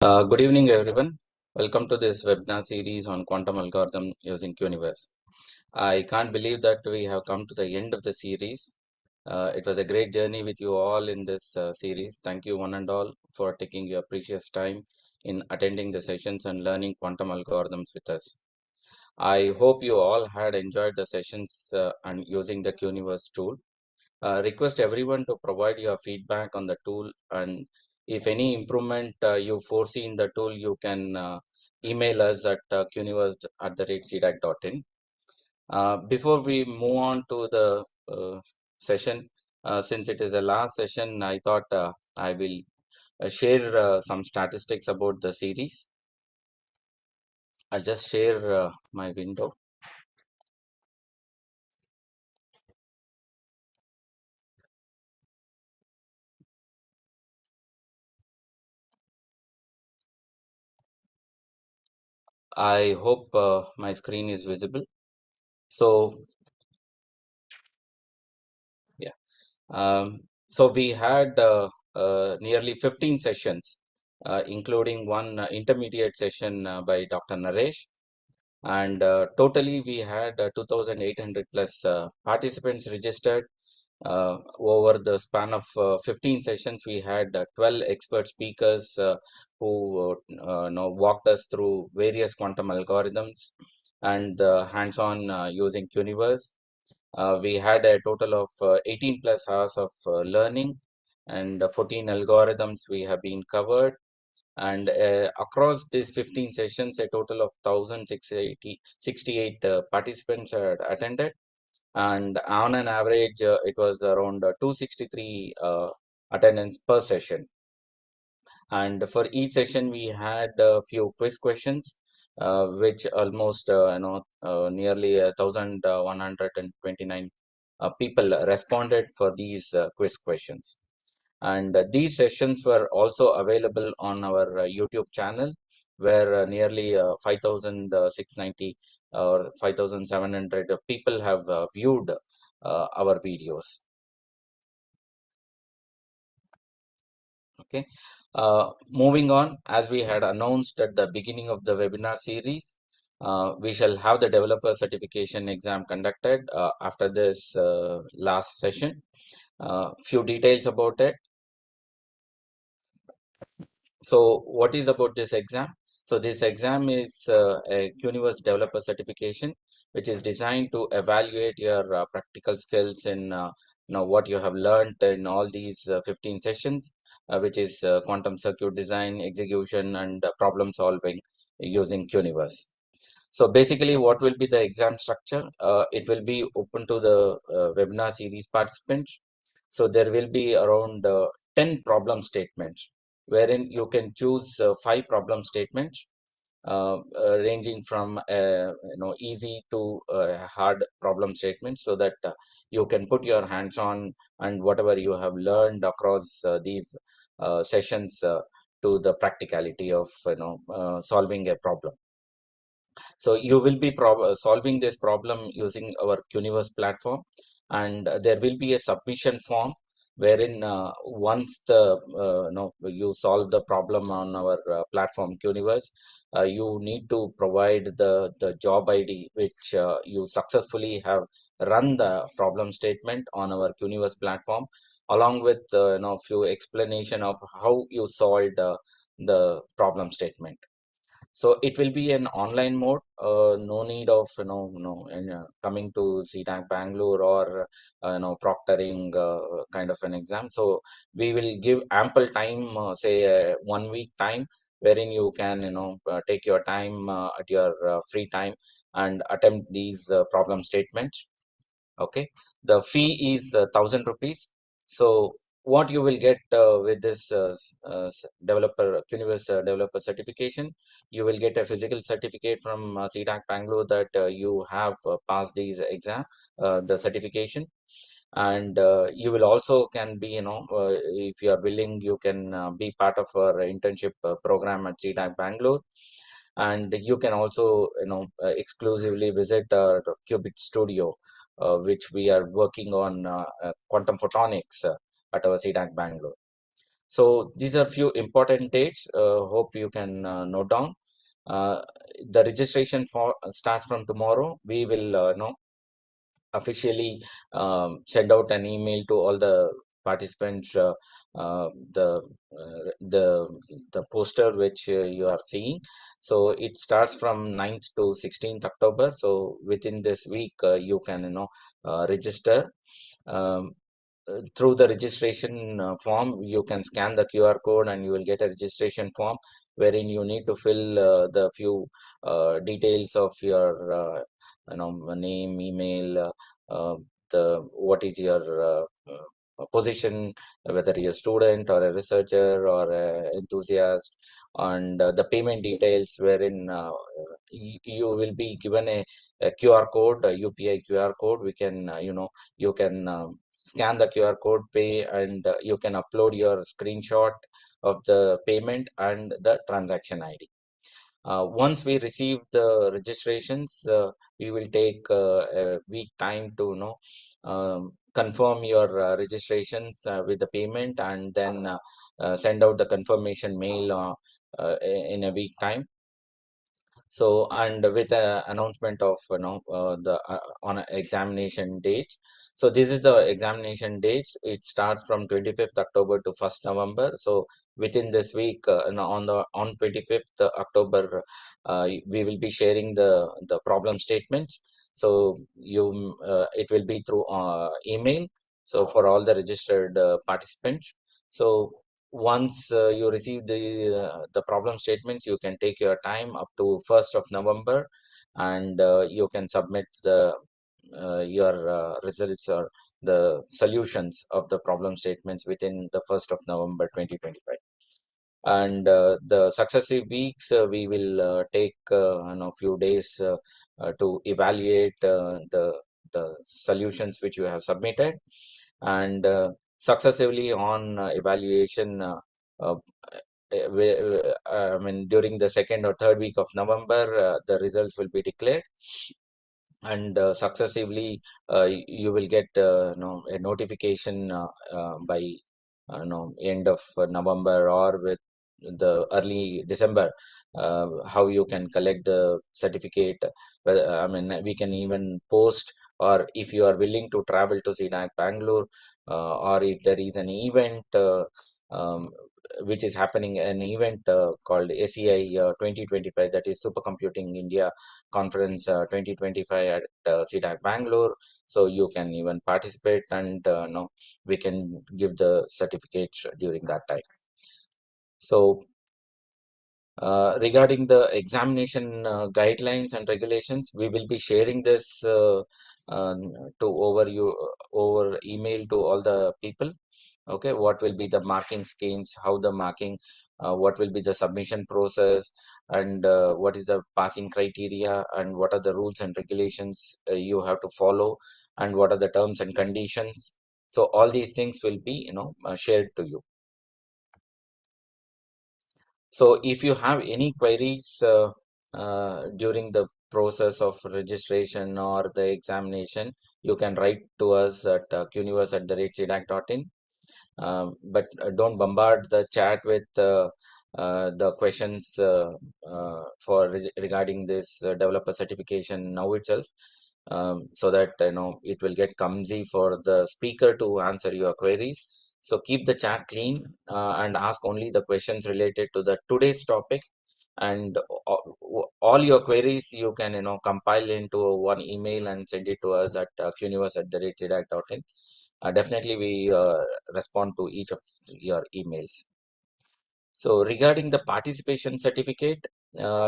Good evening, everyone. Welcome to this webinar series on quantum algorithm using Qniverse. I can't believe that we have come to the end of the series. It was a great journey with you all in this series. Thank you, one and all, for taking your precious time in attending the sessions and learning quantum algorithms with us. I hope you all had enjoyed the sessions and using the Qniverse tool. Request everyone to provide your feedback on the tool, and if any improvement you foresee in the tool, you can email us at qniverse@cdac.in. Before we move on to the session, since it is the last session, I thought I will share some statistics about the series. I'll just share my window. I hope my screen is visible. So yeah. So we had nearly 15 sessions, including one intermediate session by Dr. Naresh, and totally we had 2,800 plus participants registered. Over the span of 15 sessions, we had 12 expert speakers who walked us through various quantum algorithms and hands-on using Qniverse. We had a total of 18 plus hours of learning, and 14 algorithms we have been covered. And across these 15 sessions, a total of 1,668 participants had attended. And on an average, it was around 263 attendance per session. And for each session, we had a few quiz questions, which almost nearly 1,129 people responded for these quiz questions. And these sessions were also available on our YouTube channel, where nearly 5,690 or 5,700 people have viewed our videos. Okay. Moving on, as we had announced at the beginning of the webinar series, we shall have the developer certification exam conducted after this last session. Few details about it. So what is about this exam? So this exam is a Qniverse Developer Certification, which is designed to evaluate your practical skills in what you have learned in all these 15 sessions, which is quantum circuit design, execution, and problem solving using Qniverse. So basically, what will be the exam structure? It will be open to the webinar series participants. So there will be around 10 problem statements, wherein you can choose 5 problem statements, ranging from easy to hard problem statements, so that you can put your hands on and whatever you have learned across these sessions to the practicality of solving a problem. So you will be solving this problem using our Qniverse platform, and there will be a submission form wherein once you solve the problem on our platform Qniverse, you need to provide the job ID which you successfully have run the problem statement on our Qniverse platform, along with few explanation of how you solved the problem statement. So it will be an online mode. No need of coming to C-DAC Bangalore or proctoring kind of an exam. So we will give ample time, say 1 week time, wherein you can take your time at your free time and attempt these problem statements. Okay, the fee is 1,000 rupees. So what you will get with this developer Qniverse developer certification, you will get a physical certificate from C-DAC Bangalore that you have passed these exam, the certification. And you will also can be if you are willing, you can be part of our internship program at C-DAC Bangalore. And you can also exclusively visit our Qubit studio, which we are working on quantum photonics at our C-DAC Bangalore. So these are few important dates. Hope you can note down. Uh, the registration for starts from tomorrow. We will know officially send out an email to all the participants, uh, the the the poster which you are seeing. So it starts from 9th to 16th October. So within this week you can register. um, Through the registration form, you can scan the QR code and you will get a registration form wherein you need to fill the few details of your name, email, the what is your position, whether you're a student or a researcher or a enthusiast, and the payment details wherein you will be given a QR code, a UPI QR code. We can you can scan the QR code, pay, and you can upload your screenshot of the payment and the transaction ID. Once we receive the registrations, we will take a week time to confirm your registrations with the payment, and then send out the confirmation mail in a week time. So, and with a announcement of the on a examination date. So this is the examination dates. It starts from 25th October to 1st November. So within this week, on 25th October, we will be sharing the problem statements. So it will be through email. So for all the registered participants. So once you receive the problem statements, you can take your time up to 1st of November, and you can submit the your results or the solutions of the problem statements within the 1st of November 2025. And the successive weeks, we will take few days to evaluate the solutions which you have submitted, and successively on evaluation, uh, I mean, during the second or third week of November, the results will be declared, and successively you will get a notification by end of November or with the early December, how you can collect the certificate. I mean, we can even post, or if you are willing to travel to C-DAC Bangalore, or if there is an event um, which is happening, an event called ACI 2025, that is Supercomputing India Conference 2025 at C-DAC Bangalore. So you can even participate, and we can give the certificates during that time. So regarding the examination guidelines and regulations, we will be sharing this uh, to over email to all the people. Okay, what will be the marking schemes, how the marking, what will be the submission process, and what is the passing criteria, and what are the rules and regulations you have to follow, and what are the terms and conditions. So all these things will be shared to you. So if you have any queries during the process of registration or the examination, you can write to us at qniverse@cdac.in. But don't bombard the chat with the questions regarding this developer certification now itself, so that it will get clumsy for the speaker to answer your queries. So keep the chat clean and ask only the questions related to the today's topic, and all your queries you can compile into one email and send it to us at qniverse@cdac.in. Definitely, we respond to each of your emails. So regarding the participation certificate,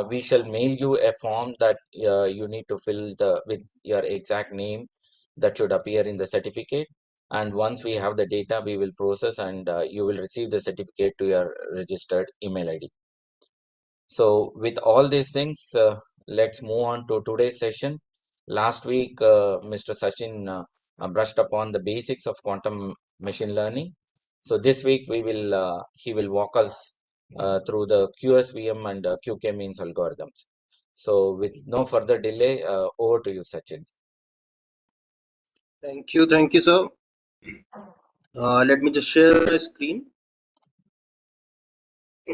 we shall mail you a form that you need to fill with your exact name that should appear in the certificate. And once we have the data, we will process, and you will receive the certificate to your registered email ID. So with all these things, let's move on to today's session. Last week, Mr. Sachin brushed upon the basics of quantum machine learning. So this week he will walk us through the QSVM and QKMeans algorithms. So with no further delay, over to you, Sachin. Thank you, sir. Let me just share my screen. I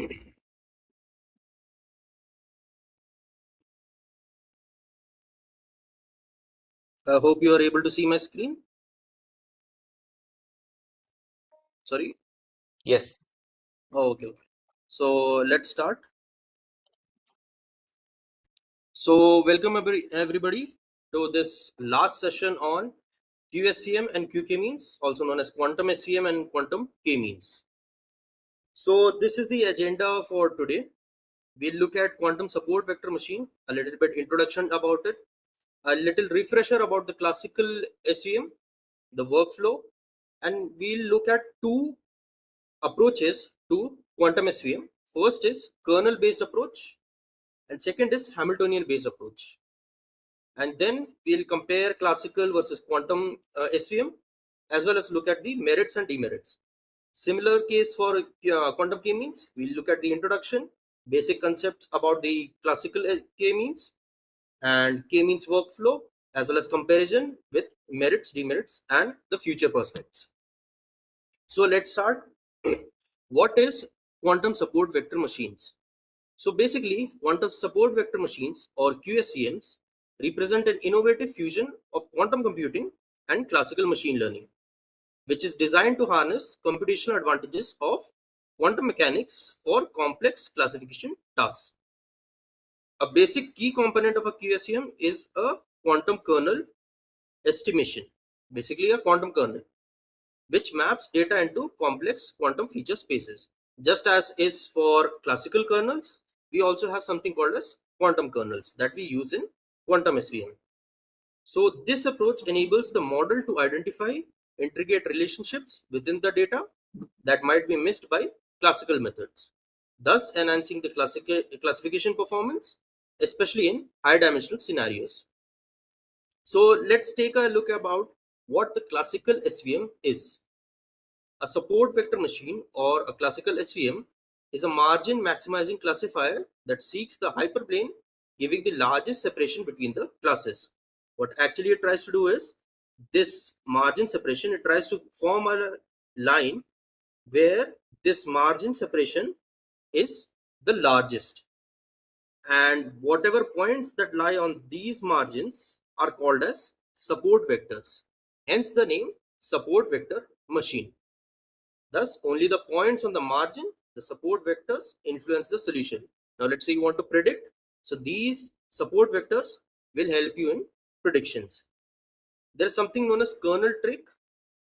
hope you are able to see my screen. Sorry. Yes. Oh, okay. So let's start. So welcome everybody to this last session on QSVM and QKmeans, also known as quantum SVM and quantum K-means. So this is the agenda for today. We'll look at quantum support vector machine, a little bit introduction about it, a little refresher about the classical SVM, the workflow, and we'll look at two approaches to quantum SVM. First is kernel-based approach, and second is Hamiltonian-based approach. And then we'll compare classical versus quantum SVM, as well as look at the merits and demerits. Similar case for quantum K-means. We'll look at the introduction, basic concepts about the classical K-means and K-means workflow, as well as comparison with merits, demerits, and the future prospects. So let's start. What is quantum support vector machines? So basically, quantum support vector machines or QSVMs represent an innovative fusion of quantum computing and classical machine learning, which is designed to harness computational advantages of quantum mechanics for complex classification tasks. A basic key component of a QSVM is a quantum kernel estimation, basically a quantum kernel, which maps data into complex quantum feature spaces. Just as is for classical kernels, we also have something called as quantum kernels that we use in quantum SVM. So this approach enables the model to identify intricate relationships within the data that might be missed by classical methods, thus enhancing the classification performance, especially in high dimensional scenarios. So let's take a look about what the classical SVM is. A support vector machine or a classical SVM is a margin maximizing classifier that seeks the hyperplane, giving the largest separation between the classes. What actually it tries to do is this margin separation, it tries to form a line where this margin separation is the largest, and whatever points that lie on these margins are called as support vectors, hence the name support vector machine. Thus, only the points on the margin, the support vectors, influence the solution. Now, let's say you want to predict. So, these support vectors will help you in predictions. There is something known as kernel trick,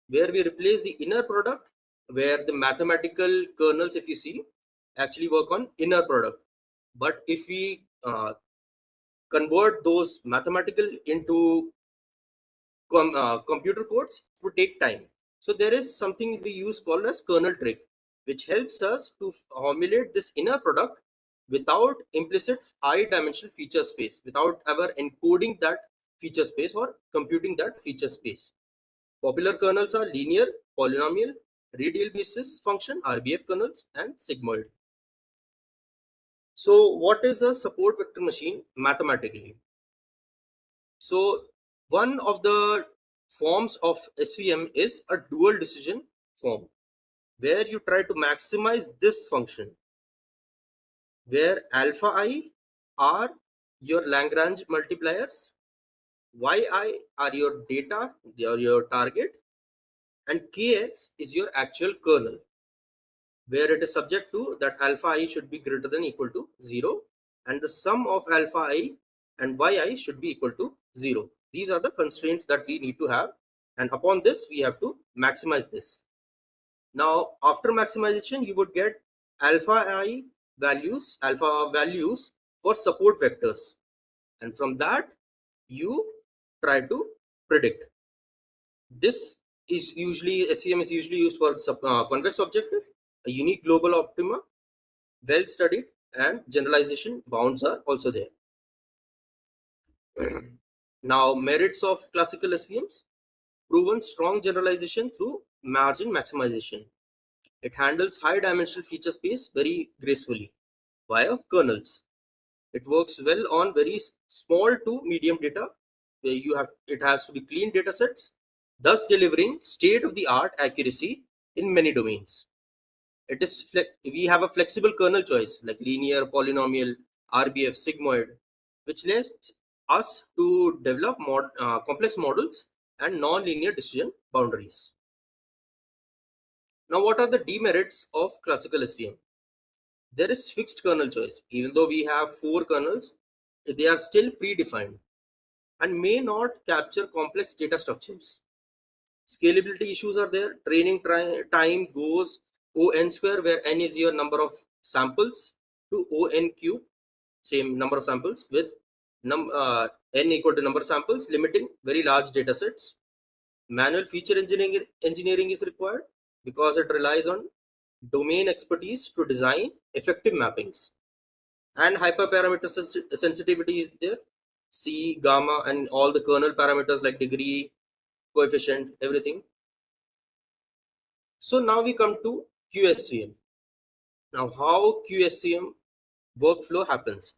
where we replace the inner product, where the mathematical kernels, if you see, actually work on inner product. But if we convert those mathematical into computer codes, would take time. So there is something we use called as kernel trick, which helps us to formulate this inner product without implicit high dimensional feature space, without ever encoding that feature space or computing that feature space. Popular kernels are linear, polynomial, radial basis function, RBF kernels, and sigmoid. So what is a support vector machine mathematically? So one of the forms of SVM is a dual decision form, where you try to maximize this function, where alpha I are your Lagrange multipliers, yi are your data, your target, and kx is your actual kernel, where it is subject to that alpha I should be greater than equal to 0, and the sum of alpha I and yi should be equal to 0. These are the constraints that we need to have, and upon this we have to maximize this. Now after maximization you would get alpha values for support vectors, and from that you try to predict. This is usually SEM is usually used for convex objective, a unique global optima, well studied, and generalization bounds are also there. Now, merits of classical SVMs: proven strong generalization through margin maximization. It handles high dimensional feature space very gracefully via kernels. It works well on very small to medium data, where it has to be clean data sets, thus delivering state of the art accuracy in many domains. It is we have a flexible kernel choice like linear, polynomial, RBF, sigmoid, which lets us to develop complex models and non-linear decision boundaries. Now, what are the demerits of classical SVM? There is fixed kernel choice. Even though we have 4 kernels, they are still predefined and may not capture complex data structures. Scalability issues are there. Training time goes O(n) square, where n is your number of samples, to O(n) cube, same number of samples, with n equal to number of samples, limiting very large data sets. Manual feature engineering is required because it relies on domain expertise to design effective mappings. And hyperparameter sensitivity is there. C, gamma, and all the kernel parameters like degree, coefficient, everything. So now we come to QSVM. Now, how QSVM workflow happens?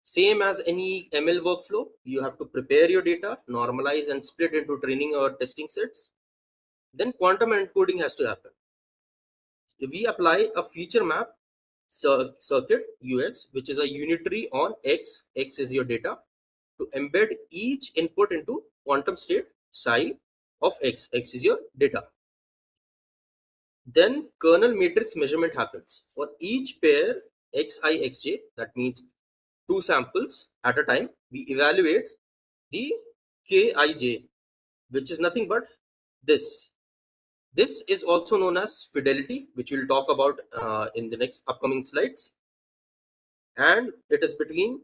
Same as any ML workflow, you have to prepare your data, normalize and split into training or testing sets. Then quantum encoding has to happen. We apply a feature map circuit UX, which is a unitary on X is your data, to embed each input into quantum state psi of X is your data. Then kernel matrix measurement happens. For each pair Xi Xj, that means 2 samples at a time, we evaluate the Kij, which is nothing but this. This is also known as fidelity, which we'll talk about in the next upcoming slides. And it is between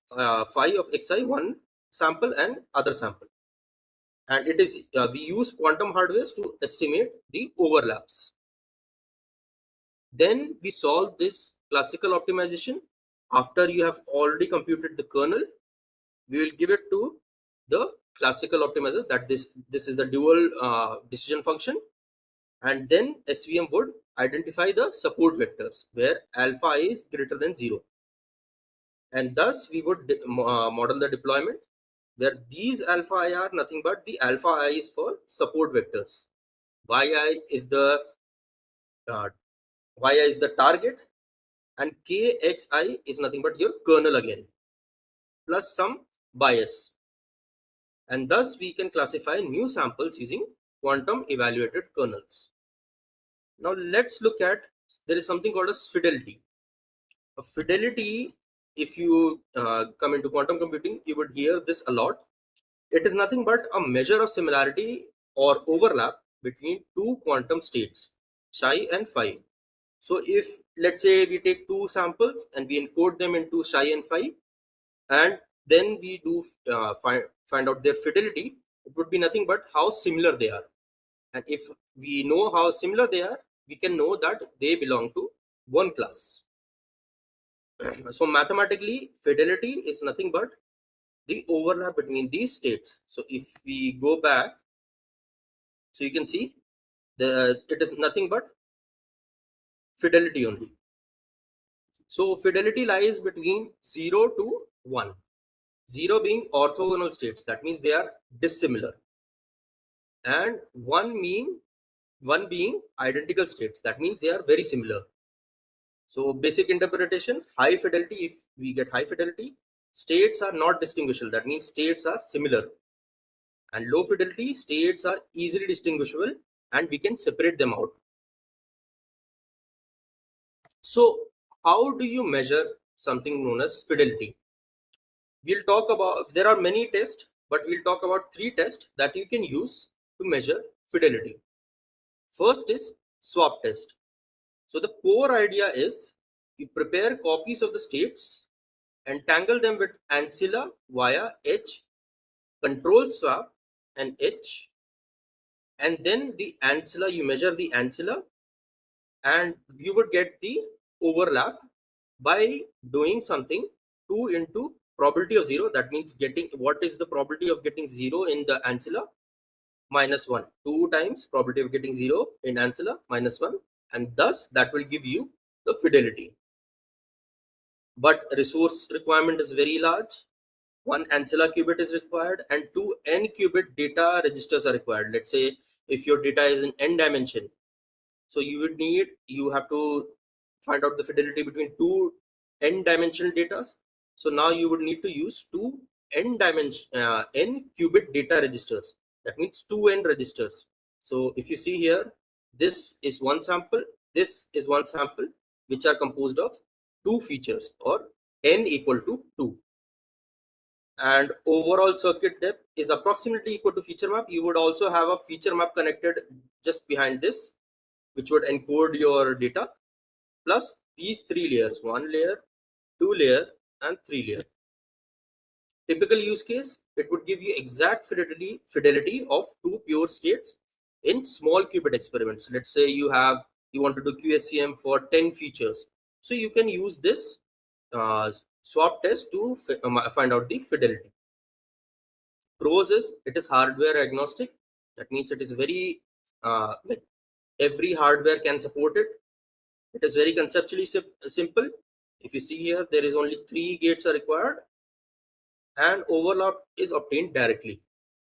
phi of Xi, one sample, and other sample. And it is we use quantum hardware to estimate the overlaps. Then we solve this classical optimization. After you have already computed the kernel, we will give it to the classical optimizer, that this is the dual decision function. And then SVM would identify the support vectors where alpha I is greater than 0. And thus we would model the deployment where these alpha I are nothing but the alpha I is for support vectors. Yi is the uh, Yi is the target, and Kxi is nothing but your kernel again, plus some bias. And thus we can classify new samples using quantum evaluated kernels. Now let's look at, there is something called as fidelity. A fidelity, if you come into quantum computing, you would hear this a lot. It is nothing but a measure of similarity or overlap between two quantum states, psi and phi. So if, let's say, we take 2 samples and we encode them into psi and phi, and then we do find out their fidelity, it would be nothing but how similar they are. And if we know how similar they are, we can know that they belong to one class. So mathematically, fidelity is nothing but the overlap between these states. So if we go back, so you can see it is nothing but fidelity only. So fidelity lies between 0 to 1. 0 being orthogonal states, that means they are dissimilar, and 1 being identical states, that means they are very similar. So basic interpretation, high fidelity, if we get high fidelity, states are not distinguishable, that means states are similar. And low fidelity, states are easily distinguishable and we can separate them out. So how do you measure something known as fidelity? We'll talk about, there are many tests, but we'll talk about 3 tests that you can use to measure fidelity. First is swap test. So the core idea is you prepare copies of the states, entangle them with ancilla via H, control swap and H, and then the ancilla, you measure the ancilla and you would get the overlap by doing something 2 into probability of 0. That means getting, what is the probability of getting 0 in the ancilla? Minus 1. 2 times probability of getting 0 in ancilla minus 1, and thus that will give you the fidelity. But resource requirement is very large. 1 ancilla qubit is required and 2 n qubit data registers are required. Let's say if your data is in n dimension, So you have to find out the fidelity between two n dimensional data. So now you would need to use two n qubit data registers. That means 2n registers. So if you see here, this is one sample, this is one sample, which are composed of two features, or n equal to 2. And overall circuit depth is approximately equal to feature map. You would also have a feature map connected just behind this, which would encode your data, plus these three layers: one layer, two layer, and three layer. Typical use case, it would give you exact fidelity of two pure states in small qubit experiments. Let's say you want to do QSVM for 10 features, so you can use this swap test to find out the fidelity. Pros is it is hardware agnostic. That means it is very like every hardware can support it. It is very conceptually simple. If you see here, there is only 3 gates are required, and overlap is obtained directly.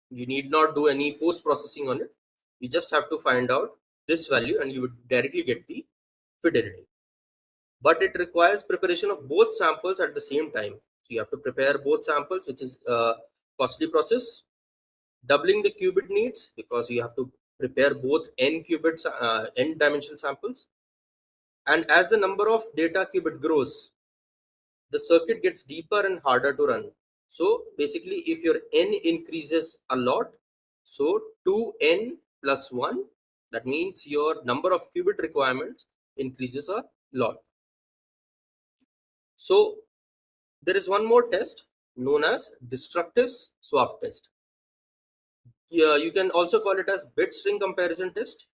You need not do any post processing on it. You just have to find out this value and you would directly get the fidelity. But it requires preparation of both samples at the same time. So you have to prepare both samples, which is a costly process. Doubling the qubit needs, because you have to prepare both n qubits, n dimensional samples. And as the number of data qubit grows, the circuit gets deeper and harder to run. So basically, if your n increases a lot, so 2n plus 1, that means your number of qubit requirements increases a lot. So there is one more test known as destructive swap test. Yeah, you can also call it as bit string comparison test.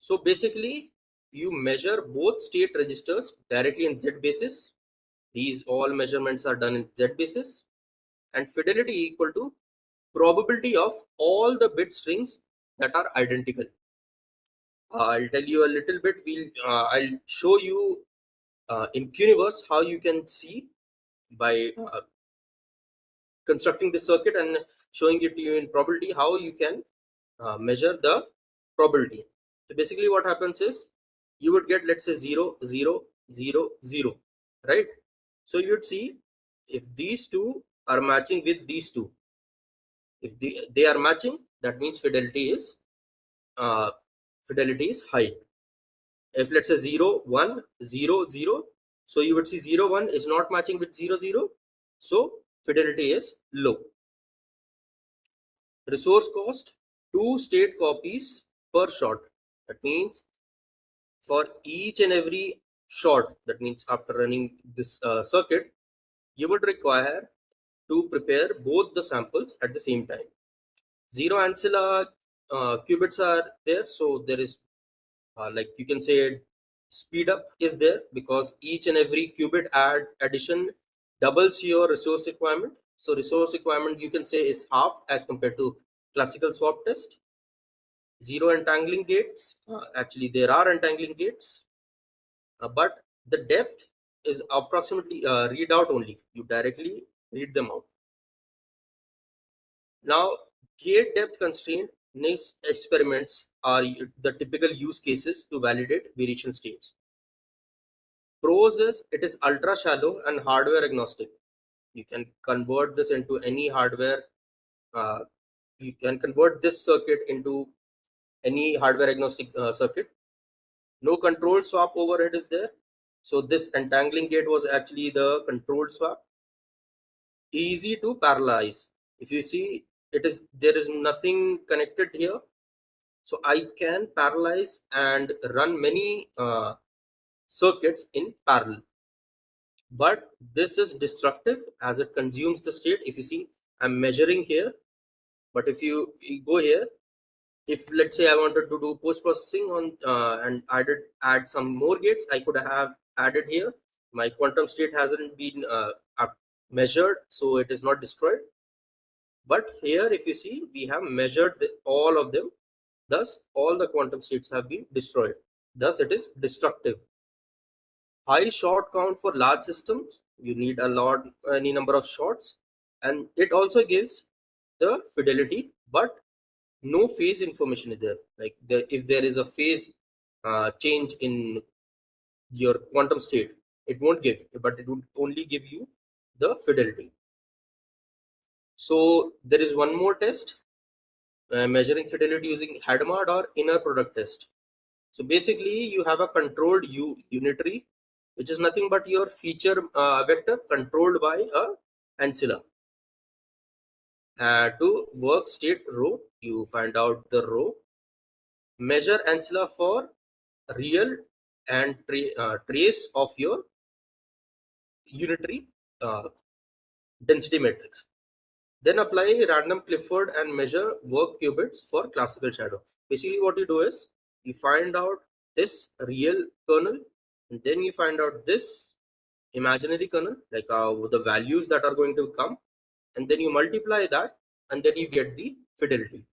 So basically, you measure both state registers directly in Z basis. These all measurements are done in Z basis, and fidelity equal to probability of all the bit strings that are identical. I'll tell you a little bit. I'll show you in Qniverse how you can see by constructing the circuit and showing it to you in probability how you can measure the probability. So basically what happens is you would get, let's say, 0 0 0 0, right? So you'd see if these two are matching with these two, if they are matching, that means uh, fidelity is high. If let's say 0 1 0 0, so you would see 0 1 is not matching with 0 0, so fidelity is low. Resource cost, 2 state copies per shot. That means for each and every shot, that means after running this circuit, you would require to prepare both the samples at the same time. Zero ancilla qubits are there, so there is like you can say speed up is there, because each and every qubit addition doubles your resource requirement. So resource requirement, you can say, is half as compared to classical swap test. Zero entangling gates, actually there are entangling gates, but the depth is approximately read out only, you directly read them out. Now, gate depth constraint nice experiments are the typical use cases to validate variation states. Pros is it is ultra shallow and hardware agnostic. You can convert this into any hardware. Uh, you can convert this circuit into any hardware agnostic circuit. No control swap overhead is there. So this entangling gate was actually the controlled swap. Easy to parallelize. If you see, there is nothing connected here. So I can parallelize and run many circuits in parallel. But this is destructive as it consumes the state. If you see, I'm measuring here, but if you go here, if let's say I wanted to do post processing on and add some more gates, I could have added here. My quantum state hasn't been measured, so it is not destroyed. But here, if you see, we have measured all of them, thus all the quantum states have been destroyed, thus it is destructive. High short count for large systems, you need any number of shots, and it also gives the fidelity, but no phase information is there. Like if there is a phase change in your quantum state. It won't give, but it would only give you the fidelity. So there is one more test, measuring fidelity using Hadamard or inner product test. So basically, you have a controlled unitary, which is nothing but your feature vector controlled by a ancilla. To work state row, you find out the row, measure ancilla for real and trace of your unitary uh, density matrix. Then apply random Clifford and measure work qubits for classical shadow. Basically, what you do is you find out this real kernel, and then you find out this imaginary kernel, like the values that are going to come, and then you multiply that, and then you get the fidelity.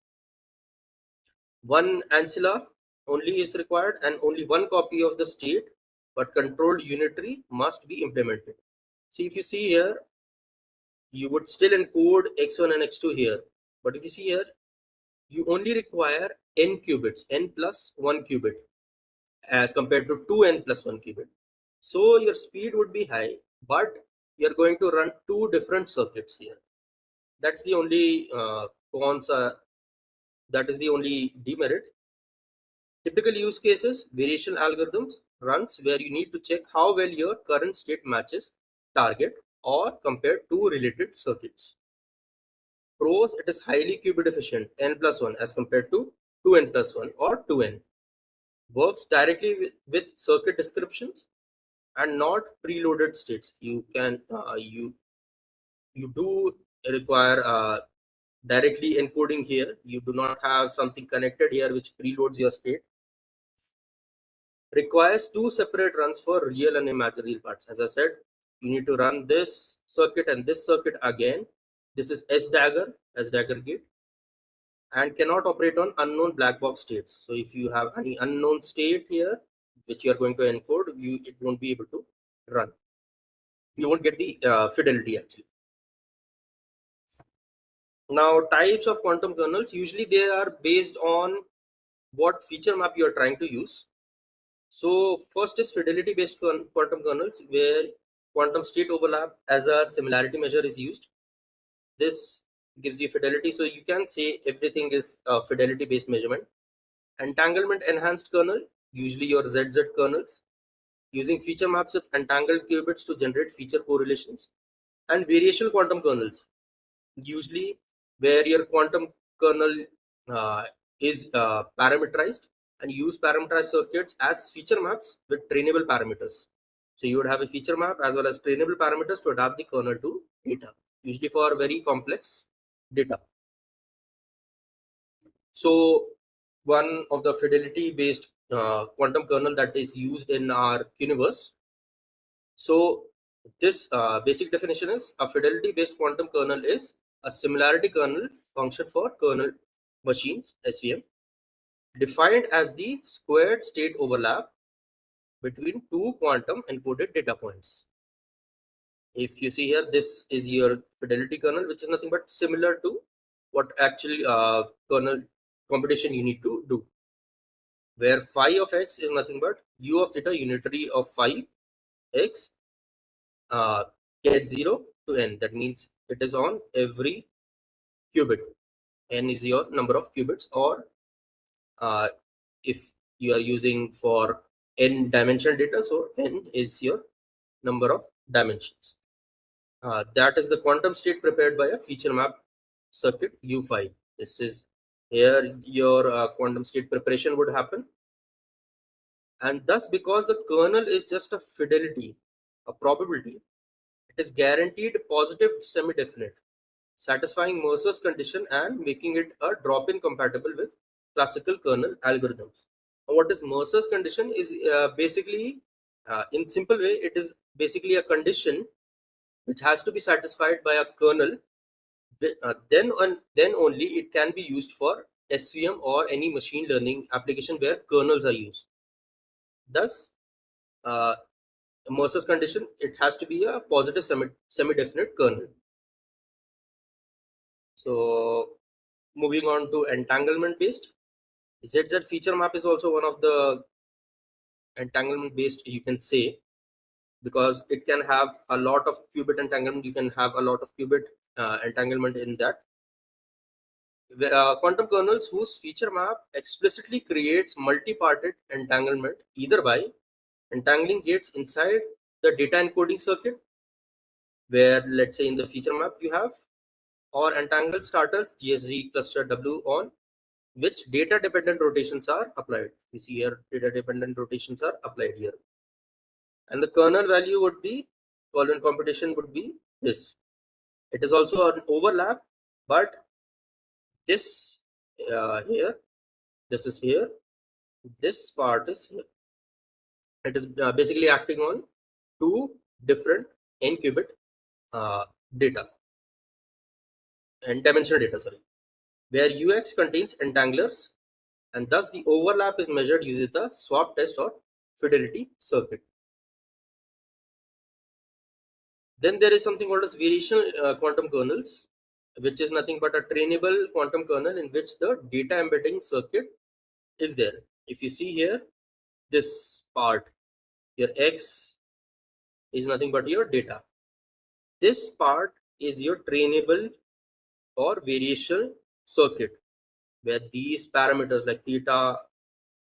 One ancilla only is required, and only one copy of the state, but controlled unitary must be implemented. See, if you see here, you would still encode x1 and x2 here, but if you see here, you only require n qubits, n plus 1 qubit, as compared to 2n plus 1 qubit. So your speed would be high, but you're going to run two different circuits here. That's the only cons, that is the only demerit. Typical use cases, variational algorithms runs where you need to check how well your current state matches target or compare two related circuits. Pros, it is highly qubit efficient, n plus 1 as compared to 2n plus 1 or 2n. Works directly with circuit descriptions and not preloaded states. You can you do require directly encoding here. You do not have something connected here which preloads your state. Requires two separate runs for real and imaginary parts. As I said, you need to run this circuit and this circuit again. This is S-dagger gate, and cannot operate on unknown black box states. So if you have any unknown state here which you are going to encode, it won't be able to run. You won't get the fidelity actually. Now, types of quantum kernels, usually they are based on what feature map you are trying to use. So first is fidelity based quantum kernels, where quantum state overlap as a similarity measure is used. This gives you fidelity, so you can say everything is a fidelity based measurement. Entanglement enhanced kernel, usually your ZZ kernels, using feature maps with entangled qubits to generate feature correlations. And variational quantum kernels, usually where your quantum kernel uh, is parameterized, and use parameterized circuits as feature maps with trainable parameters. So you would have a feature map as well as trainable parameters to adapt the kernel to data, usually for very complex data. So one of the fidelity based quantum kernel that is used in our Qniverse. So this basic definition is a fidelity based quantum kernel is a similarity kernel function for kernel machines, SVM, defined as the squared state overlap between two quantum encoded data points. If you see here, this is your fidelity kernel, which is nothing but similar to what actually kernel computation you need to do, where phi of x is nothing but u of theta unitary of phi x get 0 to n. That means it is on every qubit. N is your number of qubits, or uh, if you are using for n dimensional data, so n is your number of dimensions. That is the quantum state prepared by a feature map circuit U5. This is here your quantum state preparation would happen, and thus because the kernel is just a fidelity, a probability, it is guaranteed positive semi-definite, satisfying Mercer's condition and making it a drop-in compatible with classical kernel algorithms. Now, what is Mercer's condition is basically, in simple way, it is basically a condition which has to be satisfied by a kernel. Then only it can be used for SVM or any machine learning application where kernels are used. Thus, uh, Mercer's condition, it has to be a positive semi-definite kernel. So moving on to entanglement based, ZZ feature map is also one of the entanglement based, you can say, because it can have a lot of qubit entanglement. You can have a lot of qubit entanglement in that. Quantum kernels whose feature map explicitly creates multi-parted entanglement, either by entangling gates inside the data encoding circuit, where let's say in the feature map you have, or entangled starters GSZ cluster W on which data dependent rotations are applied. You see here data dependent rotations are applied here, and the kernel value would be, Coulomb computation would be this. It is also an overlap, but this here, this is here, this part is here. It is basically acting on two different n qubit uh, data and dimensional data, sorry, where ux contains entanglers, and thus the overlap is measured using the swap test or fidelity circuit. Then there is something called as variational quantum kernels, which is nothing but a trainable quantum kernel in which the data embedding circuit is there. If you see here, this part, your x is nothing but your data. This part is your trainable or variational circuit, where these parameters like theta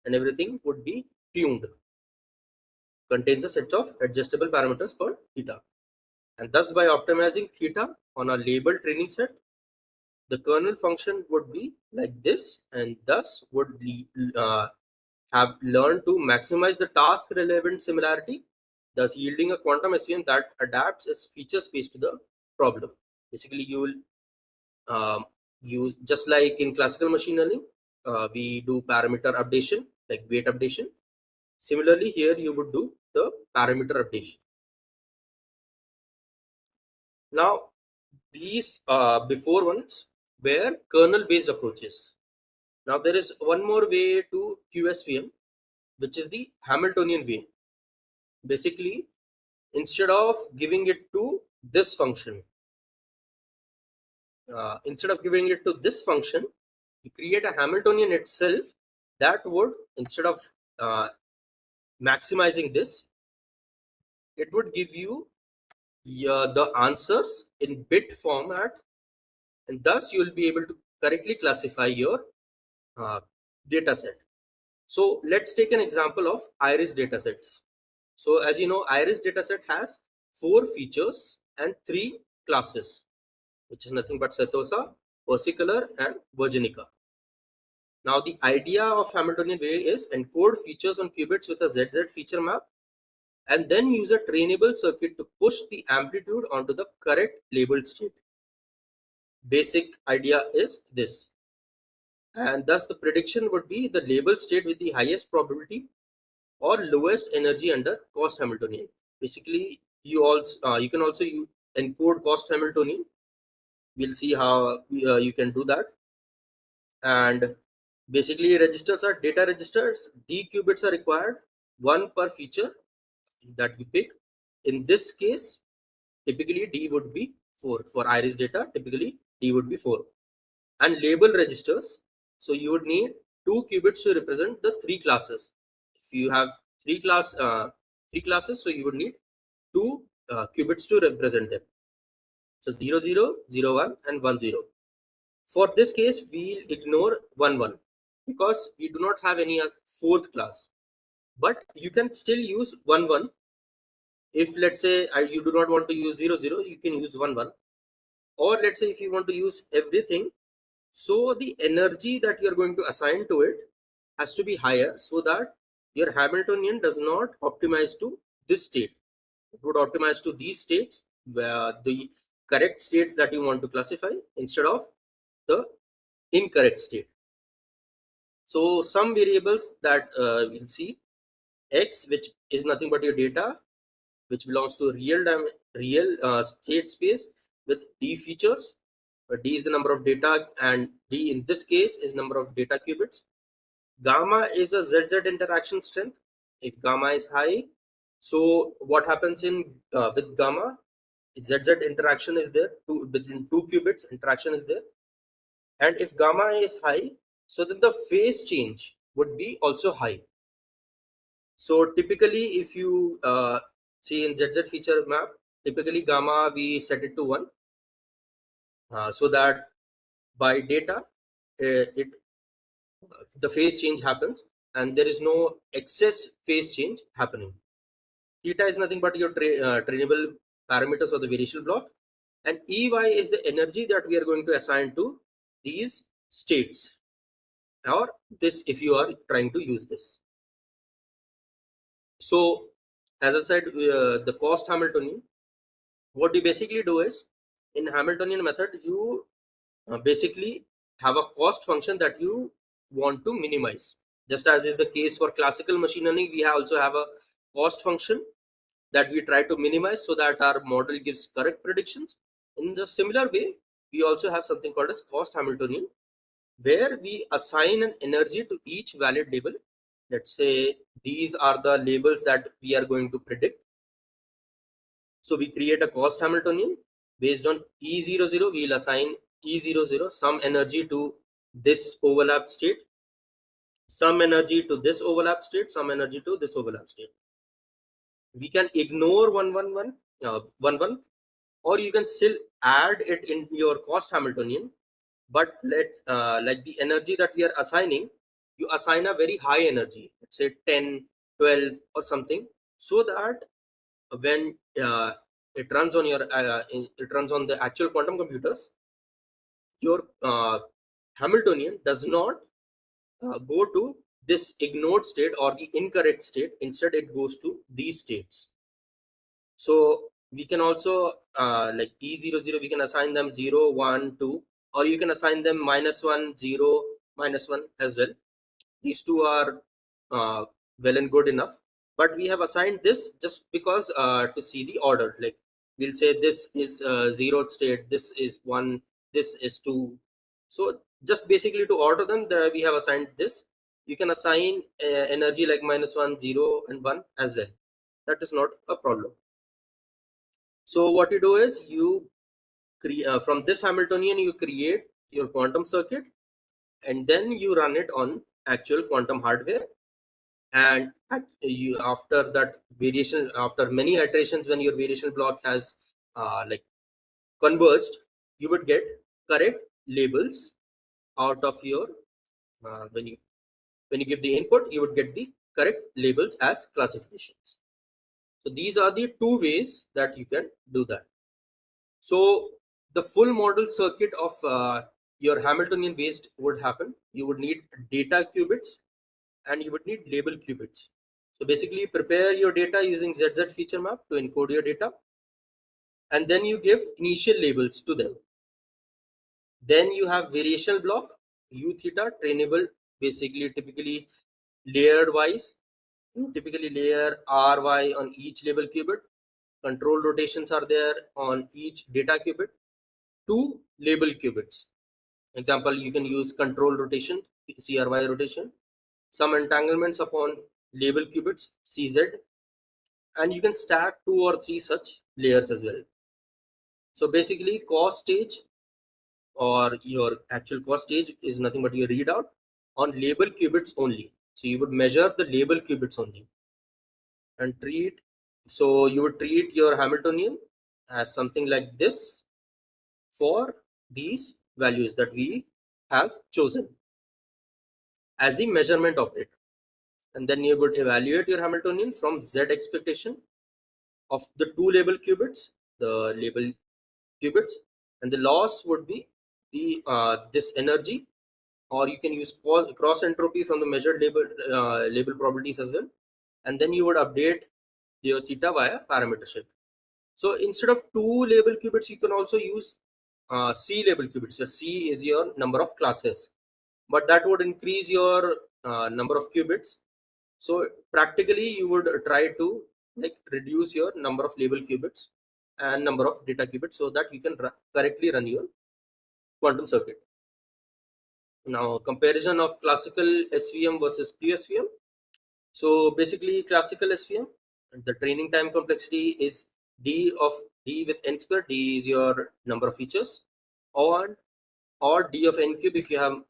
and everything would be tuned. Contains a set of adjustable parameters called theta. And thus by optimizing theta on a labeled training set, the kernel function would be like this, and thus would have learned to maximize the task relevant similarity, thus yielding a quantum SVM that adapts its feature space to the problem. Basically, you will use, just like in classical machine learning, we do parameter updation, like weight updation. Similarly, here you would do the parameter updation. Now, these before ones were kernel-based approaches. Now, there is one more way to QSVM, which is the Hamiltonian way. Basically, instead of giving it to this function, you create a Hamiltonian itself that would, instead of uh, maximizing this, it would give you the answers in bit format, and thus you will be able to correctly classify your uh, data set. So let's take an example of iris datasets. So as you know, iris dataset has 4 features and 3 classes, which is nothing but setosa, versicolor, and virginica. Now the idea of Hamiltonian way is encode features on qubits with a ZZ feature map, and then use a trainable circuit to push the amplitude onto the correct labeled state. Basic idea is this, and thus the prediction would be the labeled state with the highest probability or lowest energy under cost Hamiltonian. Basically, you can also encode cost Hamiltonian. We'll see how you can do that. And basically, registers are data registers. D qubits are required, one per feature that you pick. In this case, typically D would be 4. For iris data, typically D would be 4. And label registers, so you would need 2 qubits to represent the 3 classes. If you have 3 classes, so you would need 2 qubits to represent them. So 0 0 0 1 and 1 0. For this case, we'll ignore 1 1 because we do not have any 4th class, but you can still use 1 1. If let's say you do not want to use 0 0, you can use 1 1. Or let's say if you want to use everything, so the energy that you're going to assign to it has to be higher, so that your Hamiltonian does not optimize to this state. It would optimize to these states, where the correct states that you want to classify instead of the incorrect state. So some variables that we'll see, x, which is nothing but your data, which belongs to real state space with d features, where d is the number of data and d in this case is number of data qubits. Gamma is a zz interaction strength. If gamma is high, so what happens in with gamma, zz interaction is there, between 2 qubits interaction is there. And if gamma is high, so then the phase change would be also high. So typically if you see in ZZ feature map, typically gamma we set it to 1, so that by data it the phase change happens and there is no excess phase change happening. Theta is nothing but your trainable parameters of the variation block, and Ey is the energy that we are going to assign to these states, or this if you are trying to use this. So as I said, the cost Hamiltonian, what you basically do is in Hamiltonian method you basically have a cost function that you want to minimize. Just as is the case for classical machine learning, we also have a cost function that we try to minimize so that our model gives correct predictions. In the similar way, we also have something called as cost Hamiltonian, where we assign an energy to each valid label. Let's say these are the labels that we are going to predict. So we create a cost Hamiltonian based on E00. We'll assign E00 some energy to this overlap state, some energy to this overlap state, some energy to this overlap state. We can ignore 1 1, or you can still add it in your cost Hamiltonian. But let's like the energy that we are assigning, you assign a very high energy, let's say 10, 12 or something, so that when it runs on your it runs on the actual quantum computers, your Hamiltonian does not go to this ignored state or the incorrect state. Instead it goes to these states. So we can also like E00, we can assign them 0, 1, 2, or you can assign them -1, 0, -1 as well. These two are well and good enough, but we have assigned this just because to see the order. Like we'll say this is 0th state, this is 1, this is 2. So just basically to order them, we have assigned this. You can assign energy like -1, 0 and 1 as well. That is not a problem. So what you do is you from this Hamiltonian you create your quantum circuit, and then you run it on actual quantum hardware. And you, after that variation, after many iterations, when your variation block has like converged, you would get correct labels out of your when you give the input, you would get the correct labels as classifications. So these are the two ways that you can do that. So the full model circuit of your Hamiltonian based would happen. You would need data qubits and you would need label qubits. So basically prepare your data using ZZ feature map to encode your data, and then you give initial labels to them. Then you have variational block, U theta, trainable, basically typically layered wise. You typically layer Ry on each label qubit. Control rotations are there on each data qubit. Two label qubits. Example, you can use control rotation, CRY rotation. Some entanglements upon label qubits, CZ, and you can stack 2 or 3 such layers as well. So basically cost stage or your actual cost stage is nothing but your readout on label qubits only. So you would measure the label qubits only and treat. So you would treat your Hamiltonian as something like this for these values that we have chosen as the measurement operator. And then you would evaluate your Hamiltonian from Z expectation of the two label qubits, the label qubits, and the loss would be the this energy, or you can use cross entropy from the measured label probabilities as well. And then you would update your theta via parameter shift. So instead of two label qubits, you can also use C label qubits. So C is your number of classes, but that would increase your number of qubits. So practically you would try to like reduce your number of label qubits and number of data qubits so that you can correctly run your quantum circuit. Now comparison of classical SVM versus QSVM. So basically classical SVM, the training time complexity is D with n square. D is your number of features, or D of n cube if you have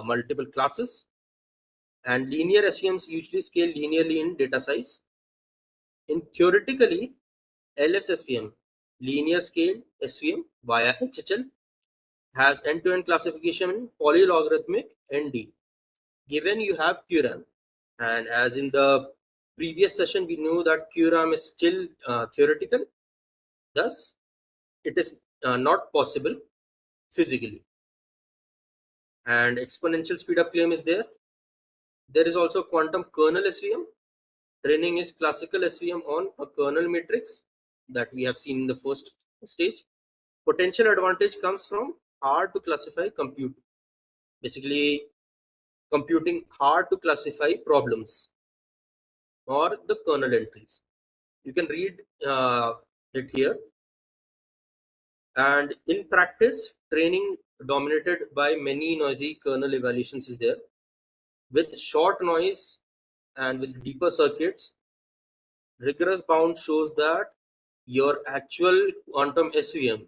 multiple classes. And linear SVMs usually scale linearly in data size. In theoretically, LSSVM, linear scale SVM via HHL, has end-to-end classification in polylogarithmic ND, given you have QRAM. And as in the previous session, we knew that QRAM is still theoretical, thus it is not possible physically. And exponential speedup claim is there. There is also quantum kernel SVM. Training is classical SVM on a kernel matrix that we have seen in the first stage. Potential advantage comes from hard to classify compute. Basically, computing hard to classify problems or the kernel entries. You can read it here. And in practice, training dominated by many noisy kernel evaluations is there. With short noise and with deeper circuits, rigorous bound shows that your actual quantum SVM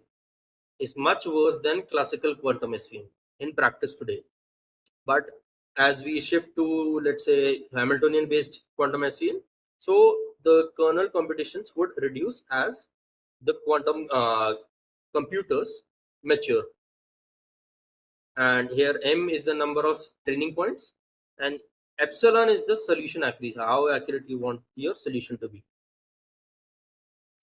is much worse than classical quantum SVM in practice today. But as we shift to, let's say, Hamiltonian based quantum SVM, so the kernel computations would reduce as the quantum computers mature. And here M is the number of training points, and epsilon is the solution accuracy, how accurate you want your solution to be.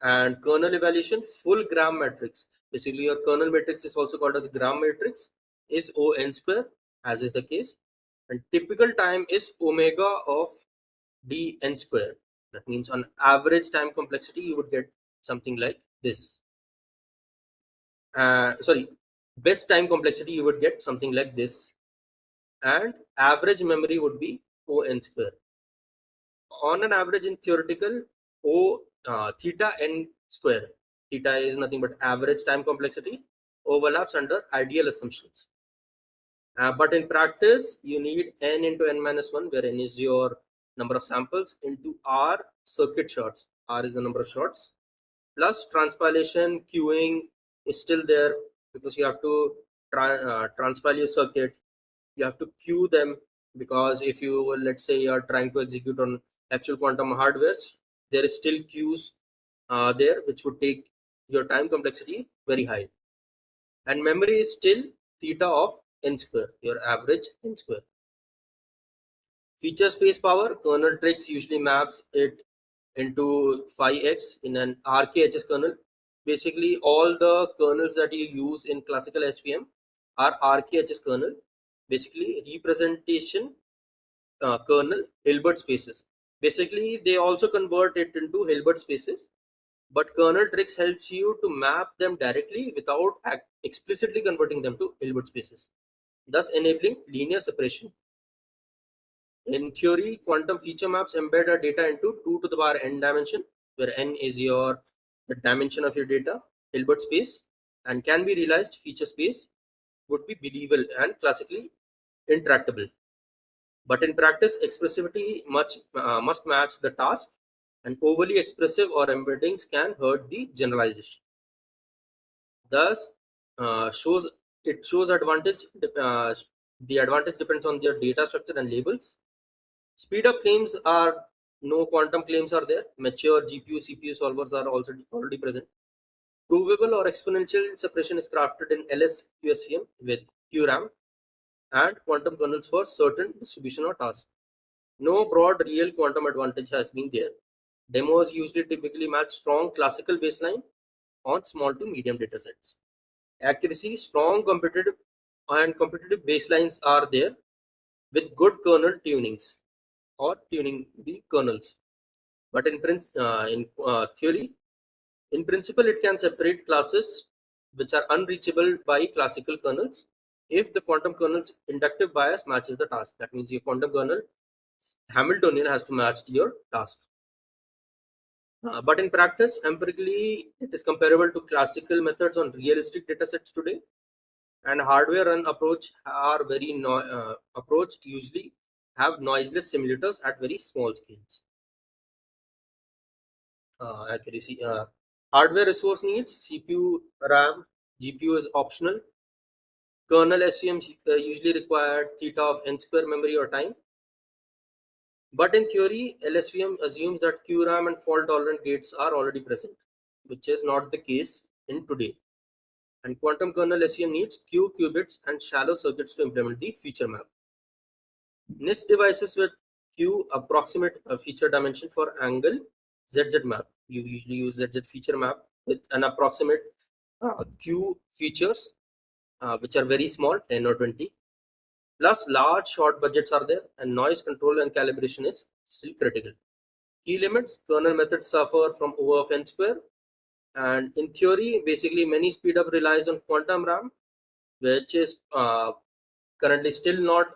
And kernel evaluation, full gram matrix, basically your kernel matrix is also called as gram matrix, is O(n) square, as is the case, and typical time is omega of dn square. That means on average time complexity you would get something like this. Sorry, best time complexity you would get something like this, and average memory would be O(n) square. On an average in theoretical, theta n square, theta is nothing but average time complexity, overlaps under ideal assumptions. But in practice, you need n into n minus 1, where n is your number of samples, into r circuit shots. R is the number of shots. Plus transpilation, queuing is still there, because you have to transpile your circuit. You have to queue them, because if you, let's say, you are trying to execute on actual quantum hardwares, there is still queues there, which would take your time complexity very high. And memory is still theta of n square, your average n square. Feature space power, kernel tricks usually maps it into phi x in an RKHS kernel. Basically, all the kernels that you use in classical SVM are RKHS kernel. Basically, representation kernel Hilbert spaces. Basically, they also convert it into Hilbert spaces, but kernel tricks helps you to map them directly without explicitly converting them to Hilbert spaces, thus enabling linear separation. In theory, quantum feature maps embed a data into 2 to the power n dimension, where n is the dimension of your data, Hilbert space, and can be realized feature space would be believable and classically intractable. But in practice, expressivity must match the task, and overly expressive or embeddings can hurt the generalization. Thus, shows it shows advantage. The advantage depends on their data structure and labels. Speed up claims are no quantum claims are there. Mature GPU CPU solvers are also already present. Provable or exponential separation is crafted in LS QSVM with QRAM and quantum kernels for certain distribution or tasks. No broad real quantum advantage has been there. Demos usually typically match strong classical baseline on small to medium datasets. Accuracy, strong competitive baselines are there with good kernel tunings or tuning the kernels. But in theory, in principle, it can separate classes which are unreachable by classical kernels if the quantum kernel's inductive bias matches the task. That means your quantum kernel Hamiltonian has to match your task. But in practice, empirically, it is comparable to classical methods on realistic datasets today. And hardware run approach usually have noiseless simulators at very small scales. Accuracy. Hardware resource needs CPU, RAM, GPU is optional. Kernel SVMs usually require theta of n square memory or time. But in theory, LSVM assumes that QRAM and fault-tolerant gates are already present, which is not the case in today. And quantum kernel SVM needs Q qubits and shallow circuits to implement the feature map. NIST devices with Q approximate feature dimension for angle ZZ map. You usually use ZZ feature map with an approximate Q features, which are very small, 10 or 20. Plus, large short budgets are there, and noise control and calibration is still critical. Key limits: kernel methods suffer from O of n square, and in theory, basically many speed up relies on quantum RAM, which is currently still not.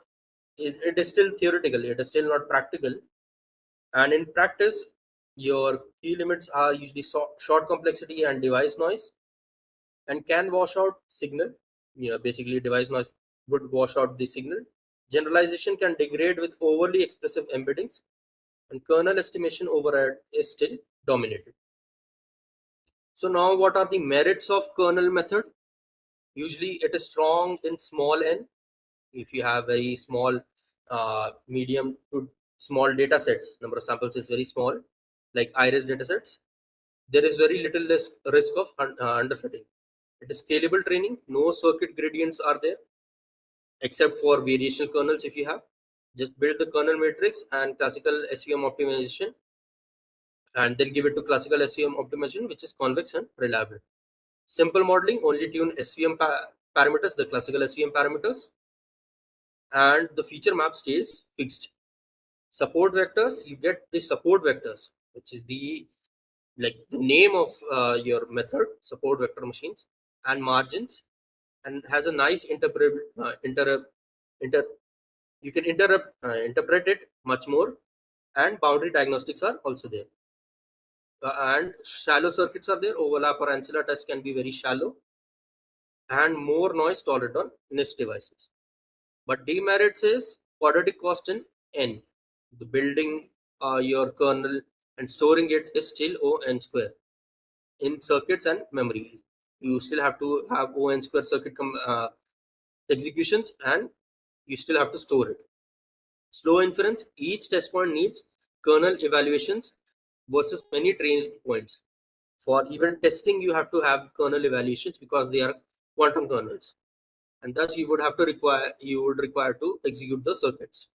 It is still theoretical. It is still not practical, and in practice, your key limits are usually short complexity and device noise, and can wash out signal. Yeah, basically device noise would wash out the signal. Generalization can degrade with overly expressive embeddings, and kernel estimation overhead is still dominated. So now what are the merits of kernel method? Usually it is strong in small n. If you have very small, medium to small data sets, number of samples is very small, like iris data sets, there is very little risk of underfitting. It is scalable training, no circuit gradients are there except for variational kernels. If you have, just build the kernel matrix and classical SVM optimization, and then give it to classical SVM optimization, which is convex and reliable. Simple modeling, only tune SVM parameters, the classical SVM parameters, and the feature map stays fixed. Support vectors, you get the support vectors, which is the like the name of your method, support vector machines, and margins, and has a nice you can interpret it much more, and boundary diagnostics are also there. And shallow circuits are there, overlap or ancilla test can be very shallow, and more noise tolerant on NIST devices. But demerits is quadratic cost in n. The building your kernel and storing it is still O n square in circuits and memory. You still have to have O n square circuit executions, and you still have to store it. Slow inference, each test point needs kernel evaluations versus many training points. For even testing, you have to have kernel evaluations because they are quantum kernels, and thus you would require to execute the circuits.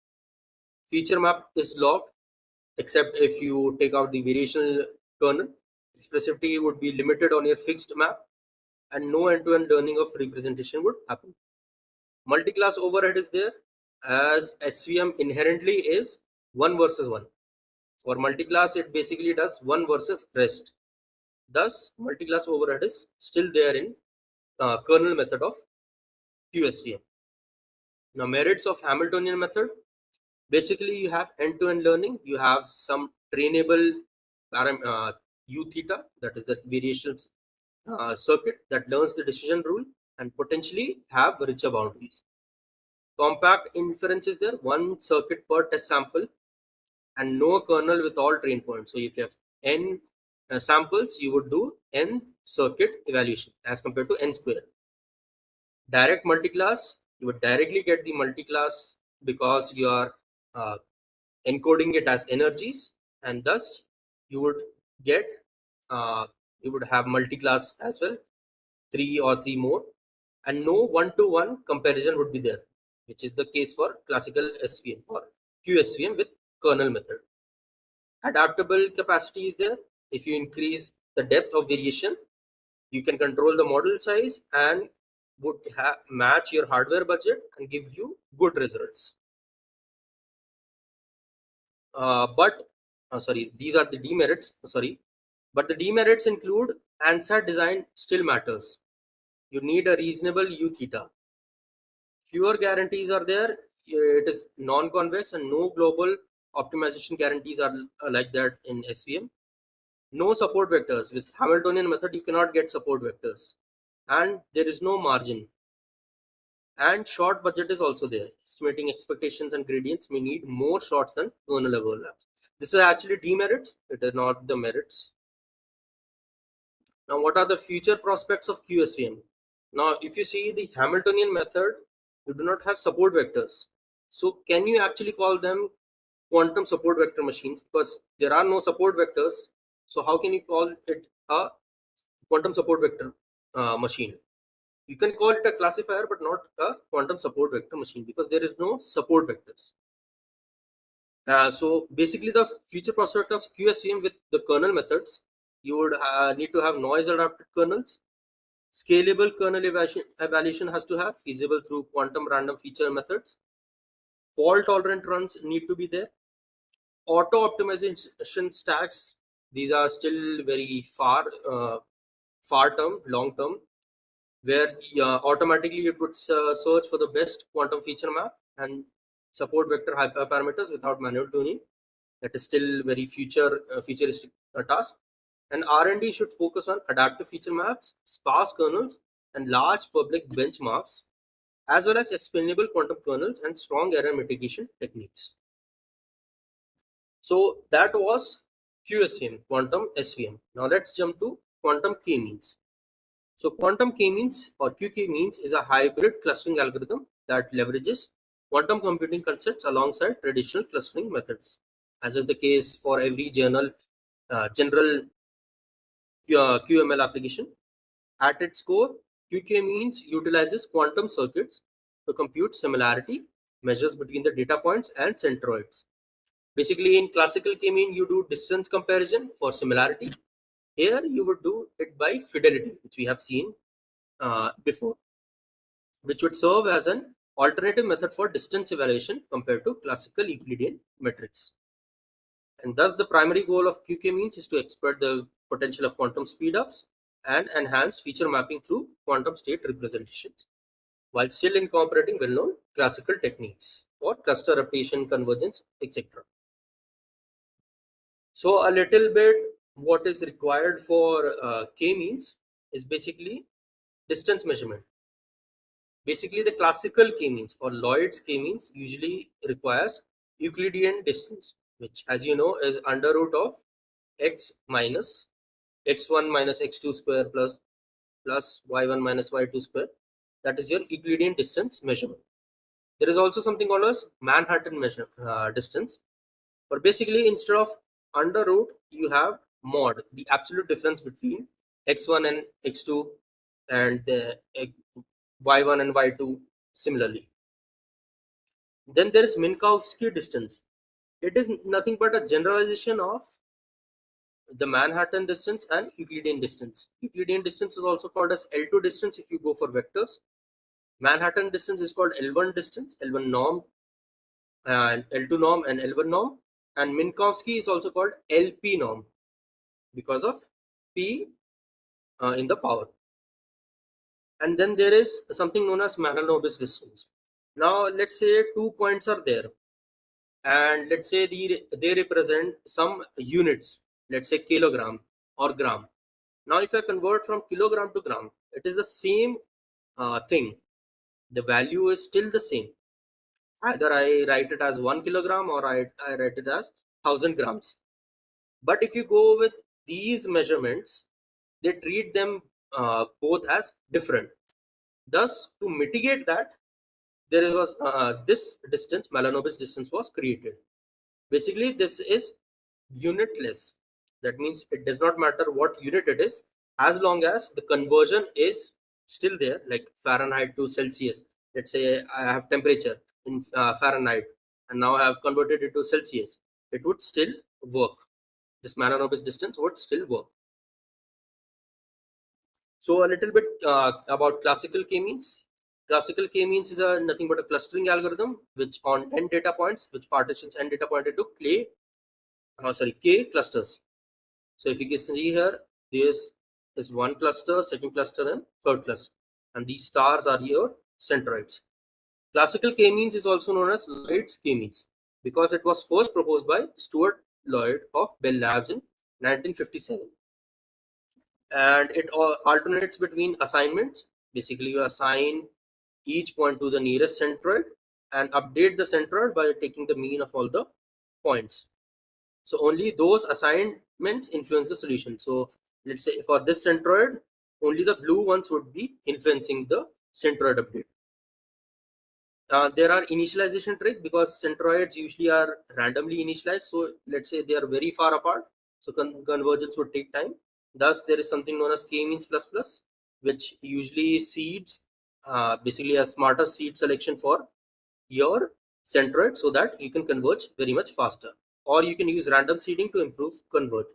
Feature map is locked except if you take out the variational kernel. Expressivity would be limited on your fixed map, and no end-to-end learning of representation would happen. Multi-class overhead is there, as SVM inherently is 1 versus 1. For multi-class, it basically does 1 versus rest. Thus, multi-class overhead is still there in kernel method of QSVM. Now, merits of Hamiltonian method. Basically, you have end-to-end learning. You have some trainable U theta, that is the variations circuit that learns the decision rule and potentially have richer boundaries. Compact inference is there, one circuit per test sample, and no kernel with all train points. So if you have n samples, you would do n circuit evaluation as compared to n square. Direct multiclass, you would directly get the multiclass because you are uh, encoding it as energies, and thus you would get you would have multiclass as well, 3 or 3 more, and no one-to-one comparison would be there, which is the case for classical SVM or QSVM with kernel method. Adaptable capacity is there. If you increase the depth of variation, you can control the model size and would match your hardware budget and give you good results. But sorry, these are the demerits. Sorry, but the demerits include ANSAT design still matters. You need a reasonable U theta. Fewer guarantees are there. It is non-convex, and no global optimization guarantees are like that in SVM. No support vectors. With Hamiltonian method, you cannot get support vectors, and there is no margin. And short budget is also there. Estimating expectations and gradients may need more shots than kernel overlaps. This is actually demerits. It is not the merits. Now, what are the future prospects of QSVM? Now, if you see the Hamiltonian method, you do not have support vectors. So, can you actually call them quantum support vector machines, because there are no support vectors. So how can you call it a quantum support vector machine? You can call it a classifier, but not a quantum support vector machine, because there is no support vectors. So basically, the future prospect of QSVM with the kernel methods, you would need to have noise adapted kernels. Scalable kernel evaluation has to have feasible through quantum random feature methods. Fault tolerant runs need to be there. Auto optimization stacks, these are still very far term, long term, where automatically it would search for the best quantum feature map and support vector hyperparameters without manual tuning. That is still very futuristic task. And R&D should focus on adaptive feature maps, sparse kernels, and large public benchmarks, as well as explainable quantum kernels and strong error mitigation techniques. So that was QSVM, quantum SVM. Now let's jump to quantum K-means. So quantum K-means or QK-means is a hybrid clustering algorithm that leverages quantum computing concepts alongside traditional clustering methods, as is the case for every general QML application. At its core, QK-means utilizes quantum circuits to compute similarity measures between the data points and centroids. Basically, in classical K-mean, you do distance comparison for similarity. Here, you would do it by fidelity, which we have seen before, which would serve as an alternative method for distance evaluation compared to classical Euclidean metrics. And thus, the primary goal of QK-means is to exploit the potential of quantum speedups and enhance feature mapping through quantum state representations, while still incorporating well-known classical techniques for cluster rotation, convergence, etc. So a little bit what is required for K-means is basically distance measurement. Basically, the classical K-means or Lloyd's K-means usually requires Euclidean distance, which, as you know, is under root of x minus x1 minus x2 square plus y1 minus y2 square. That is your Euclidean distance measurement. There is also something called as Manhattan distance. But basically, instead of under root, you have mod, the absolute difference between x1 and x2 and y1 and y2 similarly. Then there is Minkowski distance. It is nothing but a generalization of the Manhattan distance and Euclidean distance. Euclidean distance is also called as L2 distance if you go for vectors. Manhattan distance is called L1 distance, L1 norm, and L2 norm and L1 norm. And Minkowski is also called LP norm because of P in the power. And then there is something known as Mahalanobis distance. Now let's say 2 points are there, and let's say they represent some units, let's say kilogram or gram. Now if I convert from kilogram to gram, it is the same thing. The value is still the same. Either I write it as 1 kilogram or I write it as 1000 grams. But if you go with these measurements, they treat them both as different. Thus, to mitigate that, there was this distance, Mahalanobis distance, was created. Basically, this is unitless. That means it does not matter what unit it is, as long as the conversion is still there, like Fahrenheit to Celsius. Let's say I have temperature in Fahrenheit, and now I have converted it to Celsius. It would still work. This Mahalanobis distance would still work. So a little bit about classical K-means. Classical K-means is nothing but a clustering algorithm which on n data points, which partitions n data point into k clusters. So if you can see here, this is one cluster, second cluster, and third cluster, and these stars are your centroids. Classical K-means is also known as Lloyd's K-means because it was first proposed by Stuart Lloyd of Bell Labs in 1957. And it alternates between assignments. Basically, you assign each point to the nearest centroid and update the centroid by taking the mean of all the points. So only those assignments influence the solution. So let's say for this centroid, only the blue ones would be influencing the centroid update. There are initialization trick because centroids usually are randomly initialized. So let's say they are very far apart, so convergence would take time. Thus there is something known as K-means plus plus, which usually seeds basically a smarter seed selection for your centroid so that you can converge very much faster. Or you can use random seeding to improve converge.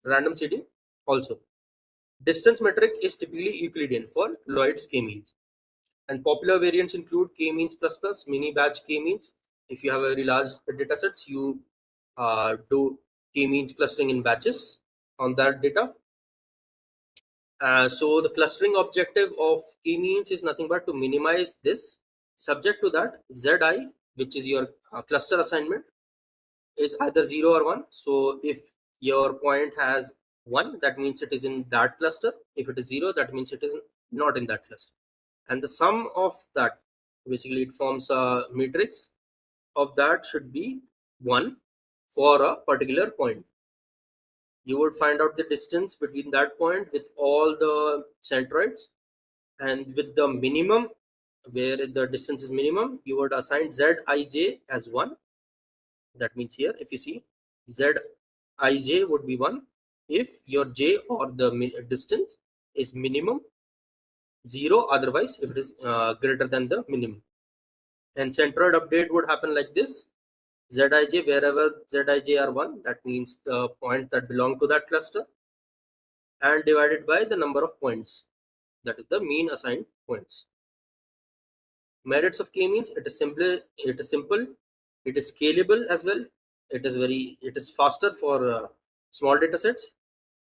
Random seeding also. Distance metric is typically Euclidean for Lloyd's K-means. And popular variants include K-means plus plus, mini batch K-means. If you have a very large data sets, you do K-means clustering in batches on that data. So the clustering objective of K-means is nothing but to minimize this. Subject to that, Zi, which is your cluster assignment, is either 0 or 1. So if your point has 1, that means it is in that cluster. If it is 0, that means it is not in that cluster. And the sum of that, basically it forms a matrix of that, should be 1 for a particular point. You would find out the distance between that point with all the centroids, and with the minimum where the distance is minimum, you would assign Zij as 1. That means here if you see, Zij would be 1 if your j or the distance is minimum 0, otherwise if it is greater than the minimum. And centroid update would happen like this: Zij, wherever Zij are 1, that means the point that belong to that cluster, and divided by the number of points, that is the mean assigned points. Merits of K-means: it is simple, it is scalable as well, it is faster for small data sets.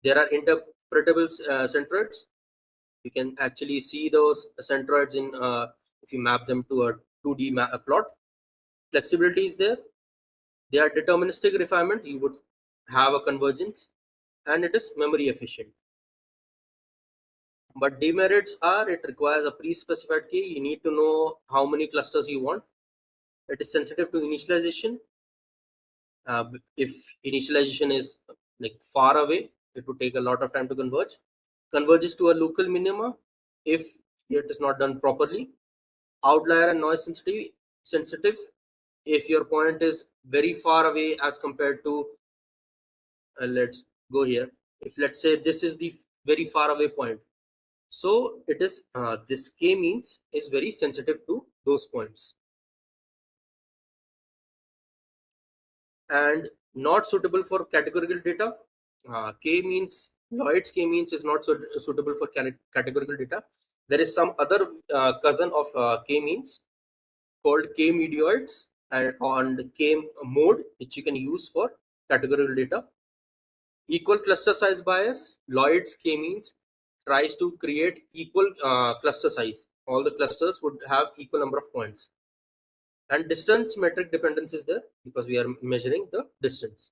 There are interpretable centroids. You can actually see those centroids in if you map them to a 2D plot. Flexibility is there. They are deterministic refinement. You would have a convergence, and it is memory efficient. But demerits are, it requires a pre-specified key. You need to know how many clusters you want. It is sensitive to initialization. If initialization is like far away, it would take a lot of time to converge. Converges to a local minima if it is not done properly. Outlier and noise sensitive if your point is very far away as compared to let's go here. If let's say this is the very far away point, so it is this K-means is very sensitive to those points. And not suitable for categorical data. K-means, Lloyd's K-means is not suitable for categorical data. There is some other cousin of K-means called K-medioids and on K-mode, which you can use for categorical data. Equal cluster size bias. Lloyd's K-means tries to create equal cluster size. All the clusters would have equal number of points. And distance metric dependence is there because we are measuring the distance.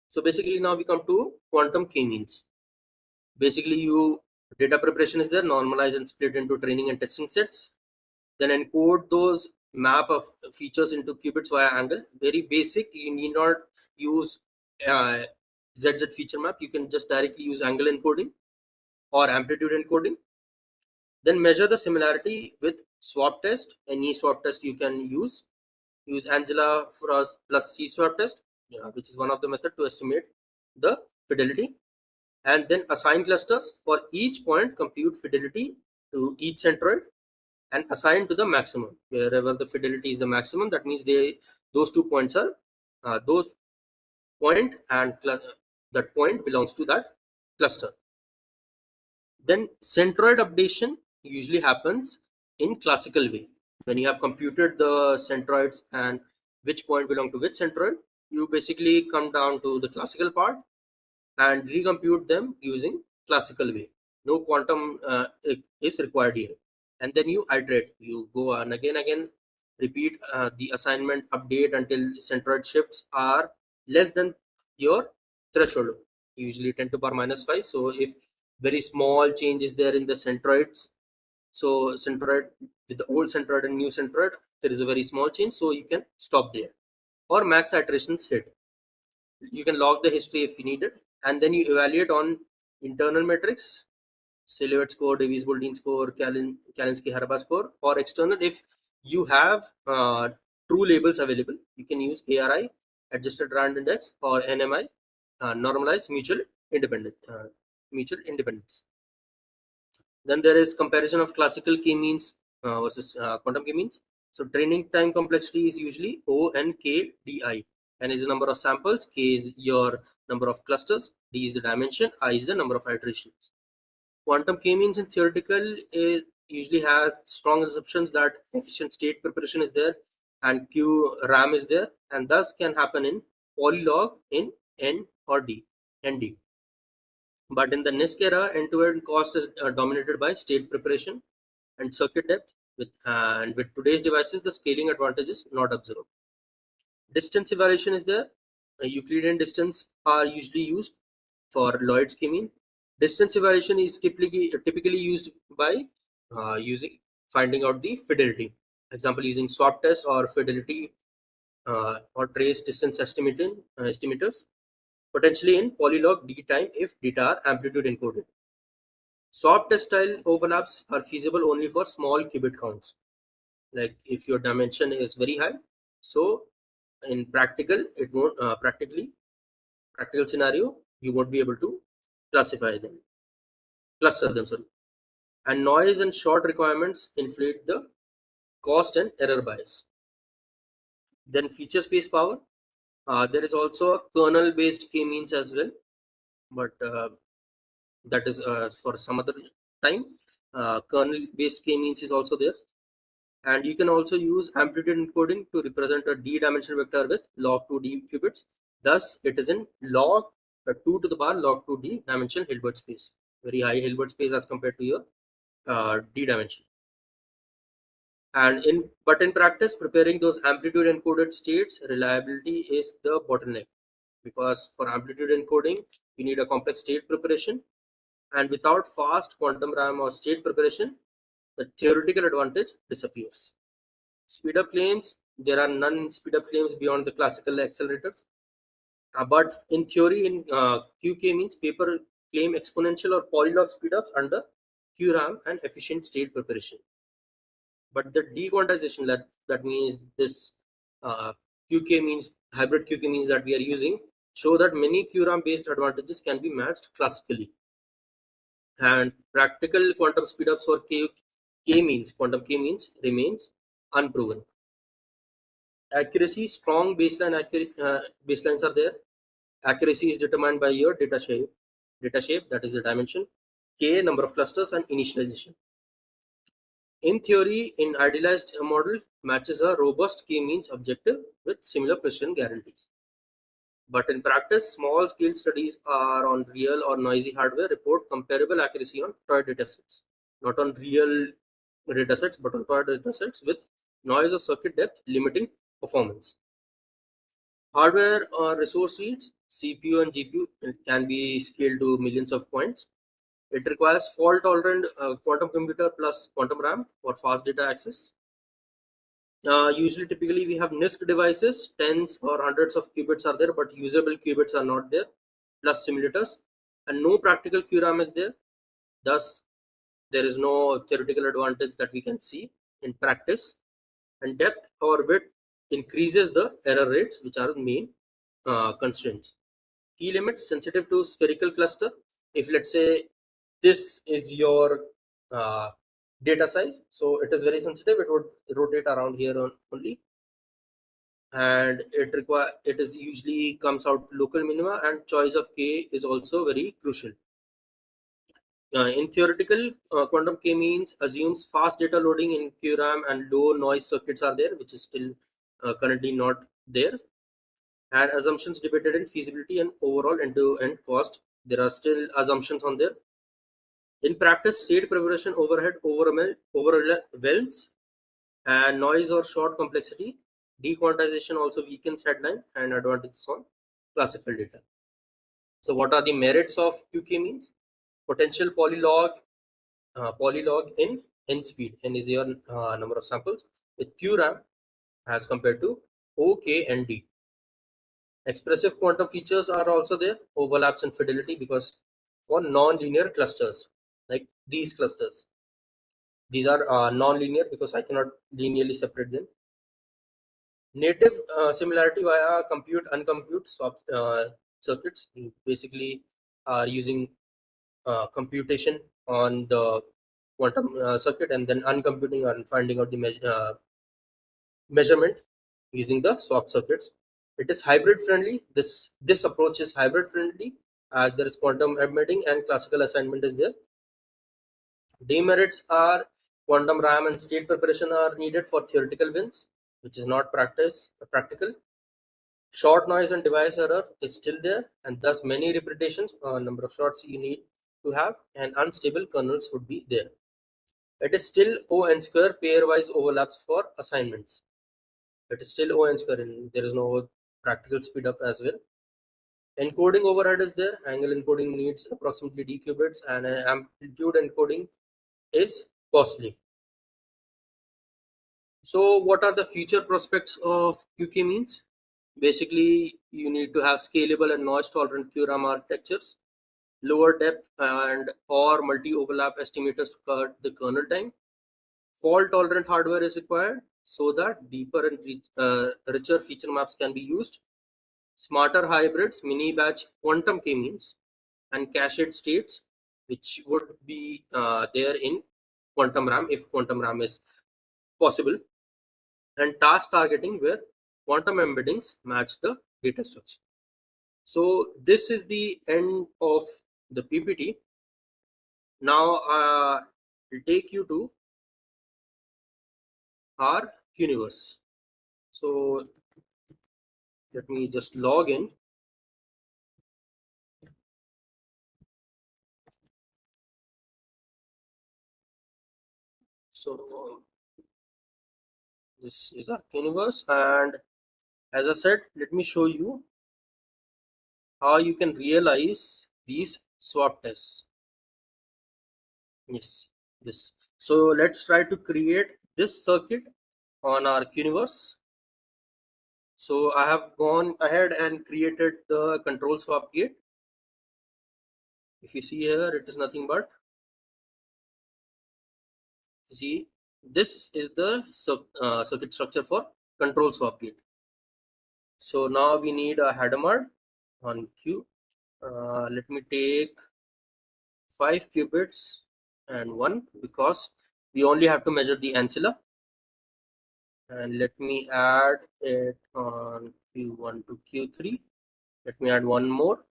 So basically now we come to quantum K-means. Basically data preparation is there, normalize and split into training and testing sets, then encode those map of features into qubits via angle. Very basic, you need not use ZZ feature map, you can just directly use angle encoding or amplitude encoding. Then measure the similarity with swap test. Any swap test you can use Angela plus C swap test, which is one of the method to estimate the fidelity. And then assign clusters for each point, compute fidelity to each centroid and assign to the maximum. Wherever the fidelity is the maximum, that means those 2 points are those point, and that point belongs to that cluster. Then centroid updation usually happens in classical way. When you have computed the centroids and which point belong to which centroid, you basically come down to the classical part and recompute them using classical way. No quantum is required here. And then you iterate. You go and again repeat the assignment update until centroid shifts are less than your threshold, usually 10 to power minus 5. So if very small change is there in the centroids, so centroid with the old centroid and new centroid, there is a very small change, so you can stop there. Or max iterations hit. You can log the history if you need it, and then you evaluate on internal metrics. Silhouette score, Davies-Bouldin score, Kalinski-Haraba score, or external. If you have true labels available, you can use ARI, adjusted rand index, or NMI, normalized mutual independence. Then there is comparison of classical K-means versus quantum K-means. So training time complexity is usually O N K D I. N is the number of samples, K is your number of clusters, D is the dimension, I is the number of iterations. Quantum K-means in theoretical usually has strong assumptions that efficient state preparation is there and QRAM is there, and thus can happen in polylog in N or D, ND. But in the NISQ era, end-to-end cost is dominated by state preparation and circuit depth. And with today's devices, the scaling advantage is not observed. Distance evaluation is there. Euclidean distance are usually used for Lloyd's K-mean. Distance evaluation is typically used by using finding out the fidelity. Example, using swap test or fidelity or trace distance estimators, potentially in polylog D time if data are amplitude encoded. Swap test style overlaps are feasible only for small qubit counts. Like if your dimension is very high, so in practical, it won't practical scenario, you won't be able to cluster them, sorry. And noise and short requirements inflate the cost and error bias. Then feature space power. There is also a kernel-based K-means as well, but that is for some other time. Kernel-based K-means is also there. And you can also use amplitude encoding to represent a d-dimensional vector with log 2d qubits. Thus, it is in log 2 to the power log 2d dimensional Hilbert space. Very high Hilbert space as compared to your d dimension. And in practice, preparing those amplitude encoded states, reliability is the bottleneck, because for amplitude encoding, you need a complex state preparation. And without fast quantum RAM or state preparation, the theoretical advantage disappears. Speed up claims, there are none speed up claims beyond the classical accelerators. But in theory, in QKMeans, paper claim exponential or polylog speed ups under QRAM and efficient state preparation. But the dequantization, that means this QKMeans, hybrid QKMeans that we are using, show that many QRAM based advantages can be matched classically. And practical quantum speedups for quantum K-means remains unproven. Accuracy, strong baselines are there. Accuracy is determined by your data shape, that is the dimension, K, number of clusters, and initialization. In theory, in idealized model, matches a robust K-means objective with similar precision guarantees. But in practice, small scale studies are on real or noisy hardware report comparable accuracy on toy datasets, not on real datasets, but on toy datasets with noise or circuit depth limiting performance. Hardware or resource needs, CPU and GPU can be scaled to millions of points. It requires fault tolerant quantum computer plus quantum RAM for fast data access. Usually, typically, we have NISQ devices, tens or hundreds of qubits are there, but usable qubits are not there, plus simulators, and no practical QRAM is there. Thus, there is no theoretical advantage that we can see in practice. And depth or width increases the error rates, which are the main constraints. Key limits sensitive to spherical cluster. If let's say this is your data size, so it is very sensitive, it would rotate around here only, and it is usually comes out local minima, and choice of K is also very crucial. In theoretical, quantum K means assumes fast data loading in QRAM and low noise circuits are there, which is still currently not there. And assumptions debated in feasibility and overall end-to-end cost. There are still assumptions on there. In practice, state preparation overhead overwhelms, and noise or short complexity. Dequantization also weakens headline and advantages on classical data. So, what are the merits of QK-means? Potential polylog in n speed. N is your number of samples with QRAM as compared to OK and D. Expressive quantum features are also there, overlaps in fidelity, because for non-linear clusters, like these clusters. These are non-linear because I cannot linearly separate them. Native similarity via compute uncompute swap circuits. You basically are using computation on the quantum circuit and then uncomputing and finding out the measurement using the swap circuits. It is hybrid friendly. This approach is hybrid friendly as there is quantum embedding and classical assignment is there. Demerits are quantum RAM and state preparation are needed for theoretical wins, which is not practical. Short noise and device error is still there, and thus many repetitions, number of shots you need to have, and unstable kernels would be there. It is still O n square pairwise overlaps for assignments. It is still O n square, and there is no practical speed up as well. Encoding overhead is there. Angle encoding needs approximately d qubits, and amplitude encoding is costly. So, what are the future prospects of QKMeans? Basically, you need to have scalable and noise tolerant QRAM architectures, lower depth and or multi-overlap estimators to cut the kernel time. Fault tolerant hardware is required so that deeper and richer feature maps can be used. Smarter hybrids, mini batch quantum K-means, and cached states, which would be there in quantum RAM if quantum RAM is possible, and task targeting where quantum embeddings match the data structure. So this is the end of the PPT. Now I'll take you to our Qniverse. So let me just log in. So this is our Qniverse, and as I said, let me show you how you can realize these swap tests. Yes, this. So let's try to create this circuit on our Qniverse. So I have gone ahead and created the control swap gate. If you see here, it is nothing but, see, this is the circuit structure for control swap gate. So now we need a Hadamard on Q. Let me take 5 qubits and 1 because we only have to measure the ancilla. And let me add it on Q1 to Q3. Let me add one more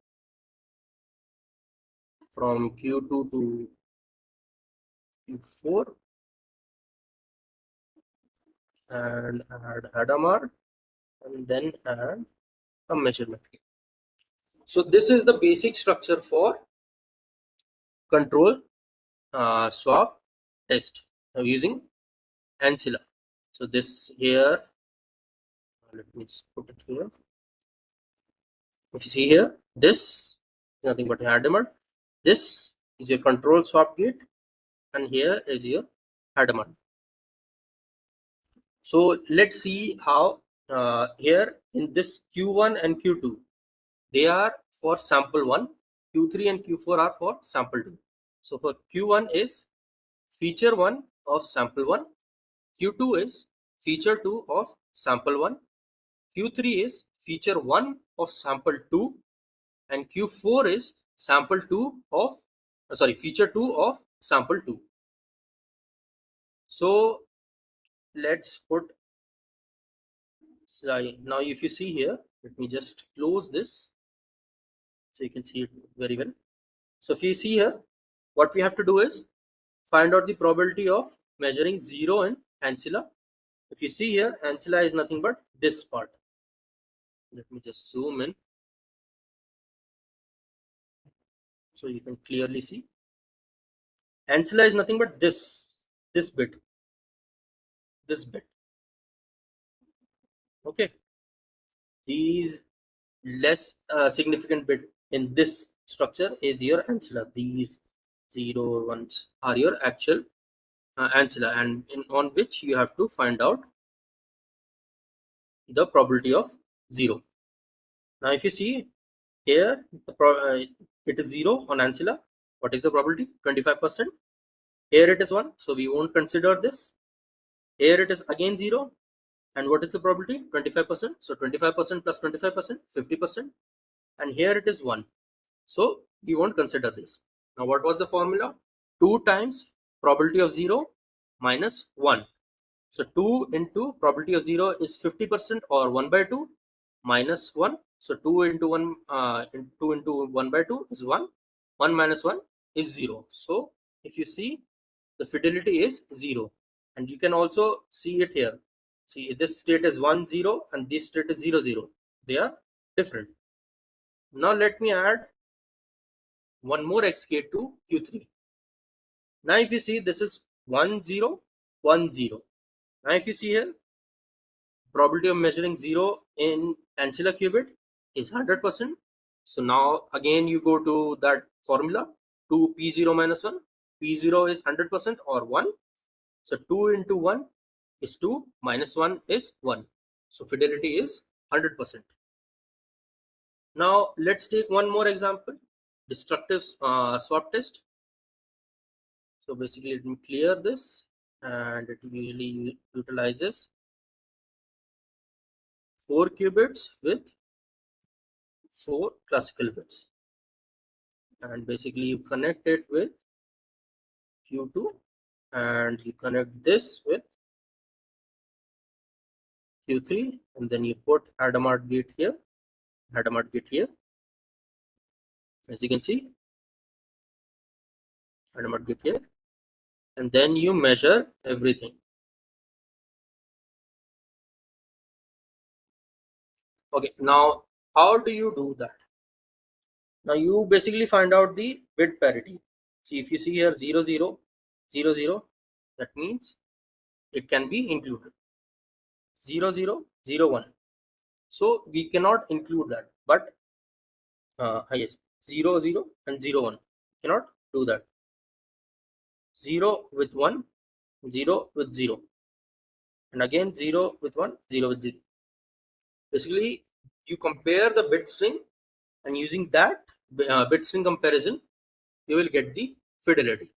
from Q2 to Q4 and add Hadamard and then add a measurement. So this is the basic structure for control swap test using ancilla. So this here, let me just put it here. If you see here, this is nothing but Hadamard. This is your control swap gate, and here is your Hadamard. So let's see how here in this Q1 and Q2, they are for sample 1, Q3 and Q4 are for sample 2. So for Q1 is feature 1 of sample 1, Q2 is feature 2 of sample 1, Q3 is feature 1 of sample 2, and Q4 is sample 2 of feature 2 of sample 2. So let's put, now if you see here, let me just close this so you can see it very well. So if you see here, what we have to do is find out the probability of measuring 0 in ancilla. If you see here, ancilla is nothing but this part. Let me just zoom in so you can clearly see. Ancilla is nothing but this bit, okay. These less significant bit in this structure is your ancilla. These 0 ones are your actual ancilla, and on which you have to find out the probability of 0. Now if you see here, it is 0 on ancilla. What is the probability? 25%. Here it is 1, so we won't consider this. Here it is again 0, and what is the probability? 25%. So 25% plus 25%, 50%, and here it is 1. So we won't consider this. Now what was the formula? 2 times probability of 0 minus 1. So 2 into probability of 0 is 50%, or 1 by 2, minus 1. So 2 into 1, 2 into 1 by 2 is 1. 1 minus 1 is 0. So if you see, the fidelity is 0. And you can also see it here. See, this state is 1, 0, and this state is 0, 0. They are different. Now let me add one more xk to Q3. Now if you see, this is 1, 0, 1, 0. Now if you see here, probability of measuring 0 in ancilla qubit is 100%. So now again you go to that formula, 2 p0 minus 1. P0 is 100%, or 1. So 2 into 1 is 2, minus 1 is 1. So fidelity is 100%. Now let's take one more example, destructive swap test. So basically let me clear this, and it usually utilizes 4 qubits with 4 classical bits, and basically you connect it with Q2, and you connect this with Q3, and then you put Hadamard gate here, Hadamard gate here, as you can see, Hadamard gate here, and then you measure everything. Okay, now how do you do that? Now you basically find out the bit parity. See, if you see here 0, 0, 0, 0, that means it can be included. 0, 0, 0, 1. So we cannot include that, but yes, 0, 0 and 0, 1 cannot do that. 0 with 1, 0 with 0, and again 0 with 1, 0 with 0. Basically you compare the bit string, and using that bit string comparison you will get the fidelity.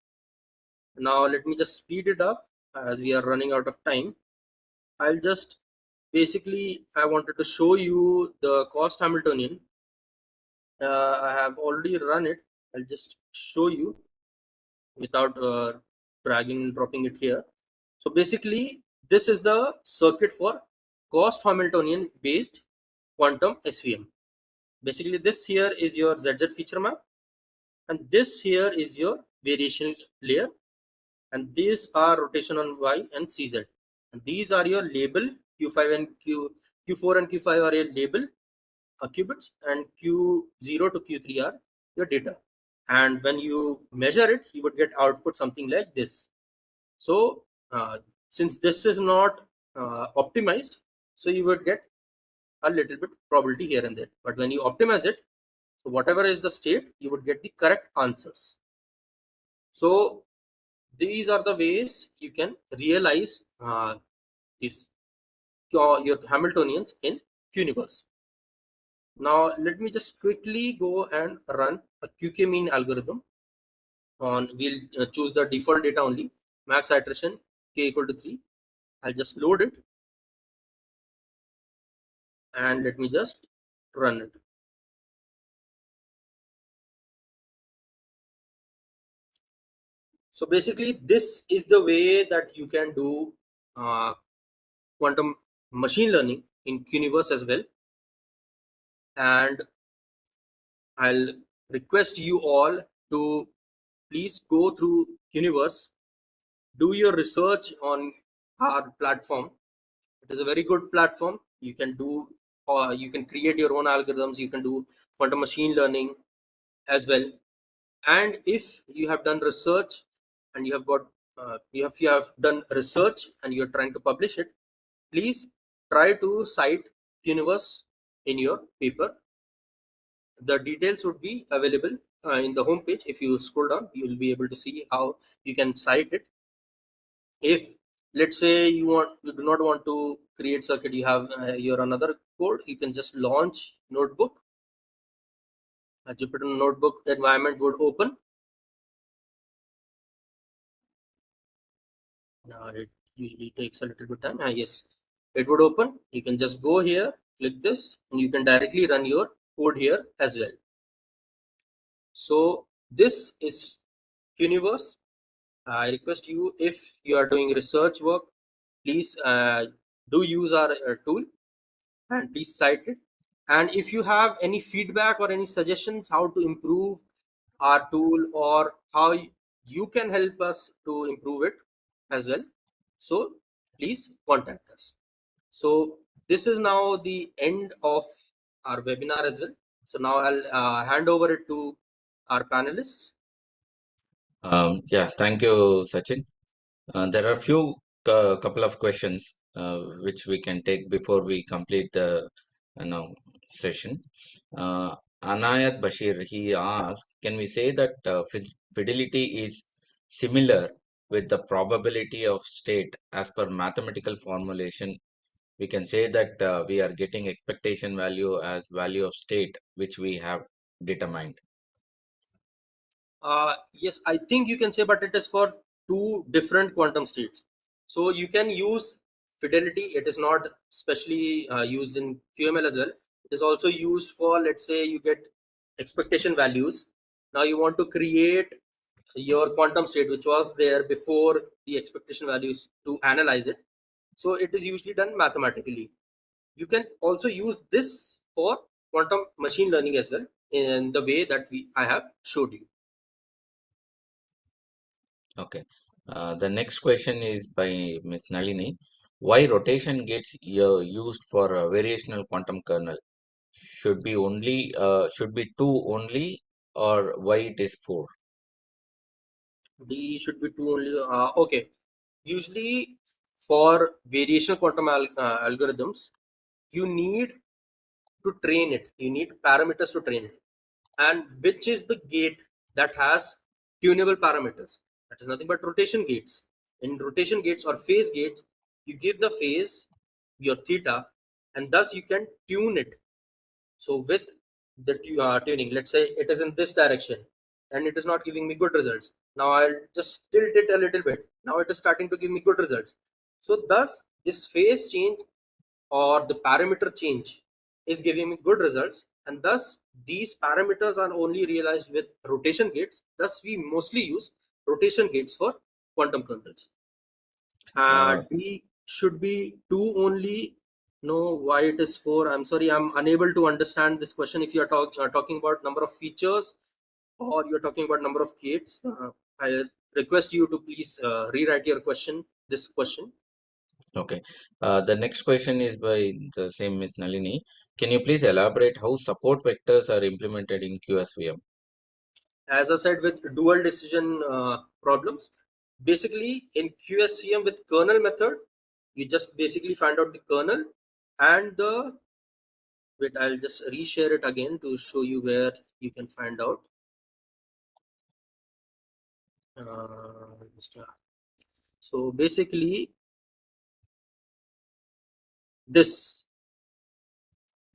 Now let me just speed it up, as we are running out of time. I'll just basically, I wanted to show you the cost Hamiltonian. I have already run it. I'll just show you without dragging and dropping it here. So basically this is the circuit for cost Hamiltonian based quantum SVM. Basically this here is your ZZ feature map, and this here is your variation layer, and these are rotation on Y and CZ, and these are your label Q5 and Q4 and Q5 are your label qubits, and Q0 to Q3 are your data. And when you measure it, you would get output something like this. So since this is not optimized, so you would get a little bit probability here and there, but when you optimize it, so whatever is the state, you would get the correct answers. So these are the ways you can realize this your Hamiltonians in Qniverse. Now let me just quickly go and run a QKmean algorithm on, we'll choose the default data only, max iteration k equal to 3. I'll just load it, and let me just run it. So basically this is the way that you can do quantum machine learning in Qniverse as well. And I'll request you all to please go through Qniverse, do your research on our platform. It is a very good platform. You can do, you can create your own algorithms, you can do quantum machine learning as well. And if you have done research and you have got if you have done research and you're trying to publish it, please try to cite Qniverse in your paper. The details would be available in the home page. If you scroll down, you will be able to see how you can cite it. If let's say you do not want to create circuit, you have your another code, you can just launch notebook. A Jupyter notebook environment would open, It usually takes a little bit time. Yes, it would open. You can just go here, click this, and you can directly run your code here as well. So this is Qniverse. I request you, if you are doing research work, please do use our tool and please cite it. And if you have any feedback or any suggestions how to improve our tool, or how you can help us to improve it as well, so please contact us. So this is now the end of our webinar as well. So now I'll hand over it to our panelists. Yeah, thank you, Sachin. There are a few couple of questions which we can take before we complete the session. Anayat Bashir, he asked, can we say that fidelity is similar with the probability of state as per mathematical formulation? We can say that we are getting expectation value as value of state which we have determined. Yes, I think you can say, but it is for two different quantum states. So you can use fidelity. It is not specially used in QML as well. It is also used for, let's say, you get expectation values. Now you want to create your quantum state, which was there before the expectation values, to analyze it. So it is usually done mathematically. You can also use this for quantum machine learning as well, in the way that I have showed you. Okay. The next question is by Miss Nalini. Why rotation gates used for variational quantum kernel? Should be two only, or why it is four? D should be two only. Okay. Usually, for variational quantum algorithms, you need to train it. You need parameters to train it. And which is the gate that has tunable parameters? That is nothing but rotation gates. In rotation gates or phase gates, you give the phase your theta, and thus you can tune it. So with the tuning, let's say it is in this direction and it is not giving me good results. Now I'll just tilt it a little bit. Now it is starting to give me good results. So thus this phase change or the parameter change is giving me good results, and thus these parameters are only realized with rotation gates. Thus we mostly use rotation gates for quantum kernels. Uh, D should be two only. No, why it is four? I'm sorry, I'm unable to understand this question. If you are talking about number of features, or you're talking about number of gates, I request you to please rewrite your question. This question. okay. The next question is by the same Miss Nalini. Can you please elaborate how support vectors are implemented in QSVM? As I said, with dual decision problems, basically in QSCM with kernel method, you just basically find out the kernel and the, wait, I'll just reshare it again to show you where you can find out. So basically this,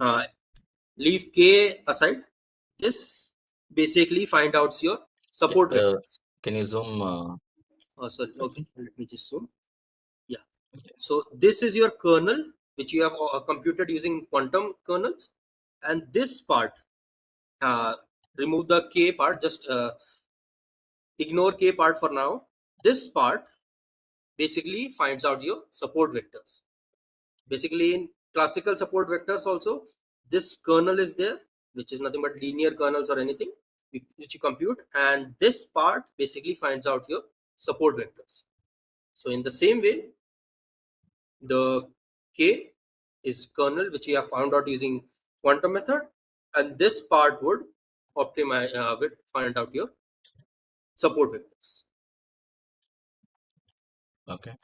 uh, leave k aside, this basically find out your Ca- support Uh, vectors. can you zoom, Sorry, okay, Sachin? let me just zoom. Yeah, so this is your kernel which you have computed using quantum kernels, and this part, uh, remove the k part, just ignore k part for now. This part basically finds out your support vectors. Basically in classical support vectors also, this kernel is there, which is nothing but linear kernels or anything which you compute, and this part basically finds out your support vectors. So in the same way, the k is kernel which you have found out using quantum method, and this part would optimize, would find out your support vectors. Okay.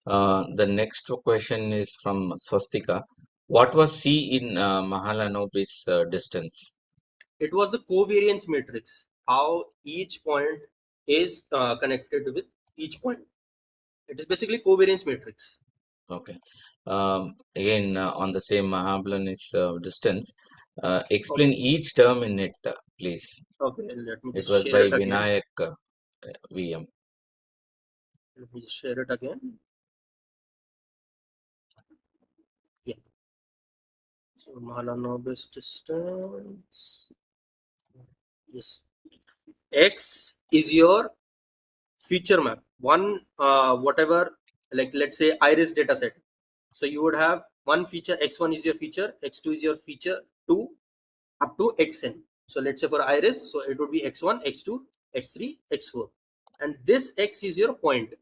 The next question is from Swastika. What was C in Mahalanobis distance? It was the covariance matrix, how each point is connected with each point. It is basically covariance matrix. Okay. Again, on the same Mahabalanis distance, Okay. explain each term in it, please. Okay, let me It just was share by it again. Vinayak VM. Let me just share it again. Yeah. So Mahalanobis distance. Yes. X is your feature map. One whatever, like let's say iris data set. So you would have one feature, x1 is your feature, x2 is your feature 2 up to xn. So let's say for iris, so it would be x1, x2, x3, x4. And this x is your point.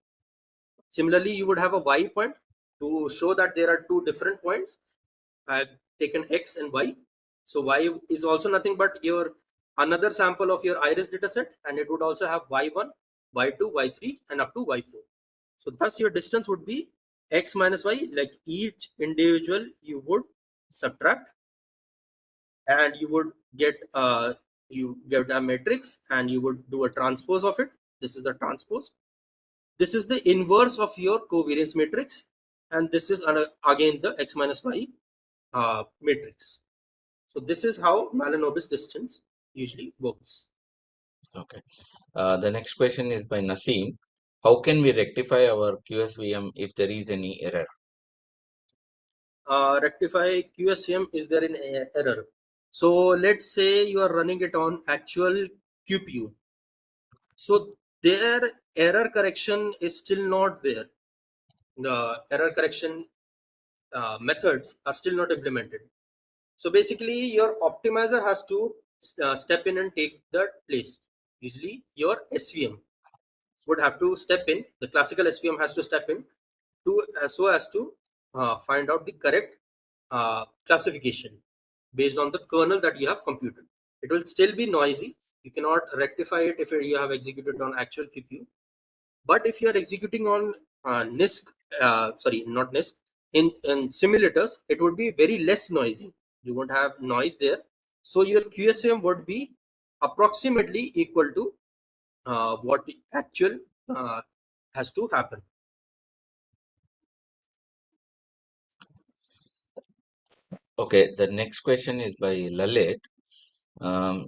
Similarly, you would have a y point to show that there are two different points. I've taken x and y. So y is also nothing but your another sample of your iris dataset, and it would also have y1, y2, y3, and up to y4. So thus your distance would be x minus y. Like each individual, you would subtract, and you get a matrix, and you would do a transpose of it. This is the transpose. This is the inverse of your covariance matrix, and this is again the x minus y matrix. So this is how Mahalanobis distance usually works. Okay. The next question is by Naseem. How can we rectify our QSVM if there is any error? Rectify QSVM, is there an error? So let's say you are running it on actual QPU. So their error correction is still not there. The error correction methods are still not implemented. So basically, your optimizer has to step in and take that place. Usually, your SVM would have to step in. The classical SVM has to step in to so as to find out the correct classification based on the kernel that you have computed. It will still be noisy. You cannot rectify it if you have executed on actual QPU. But if you are executing on NISC, sorry, not NISC, in simulators, it would be very less noisy. You won't have noise there. So your QSM would be approximately equal to what the actual uh, has to happen. Okay, the next question is by Lalit.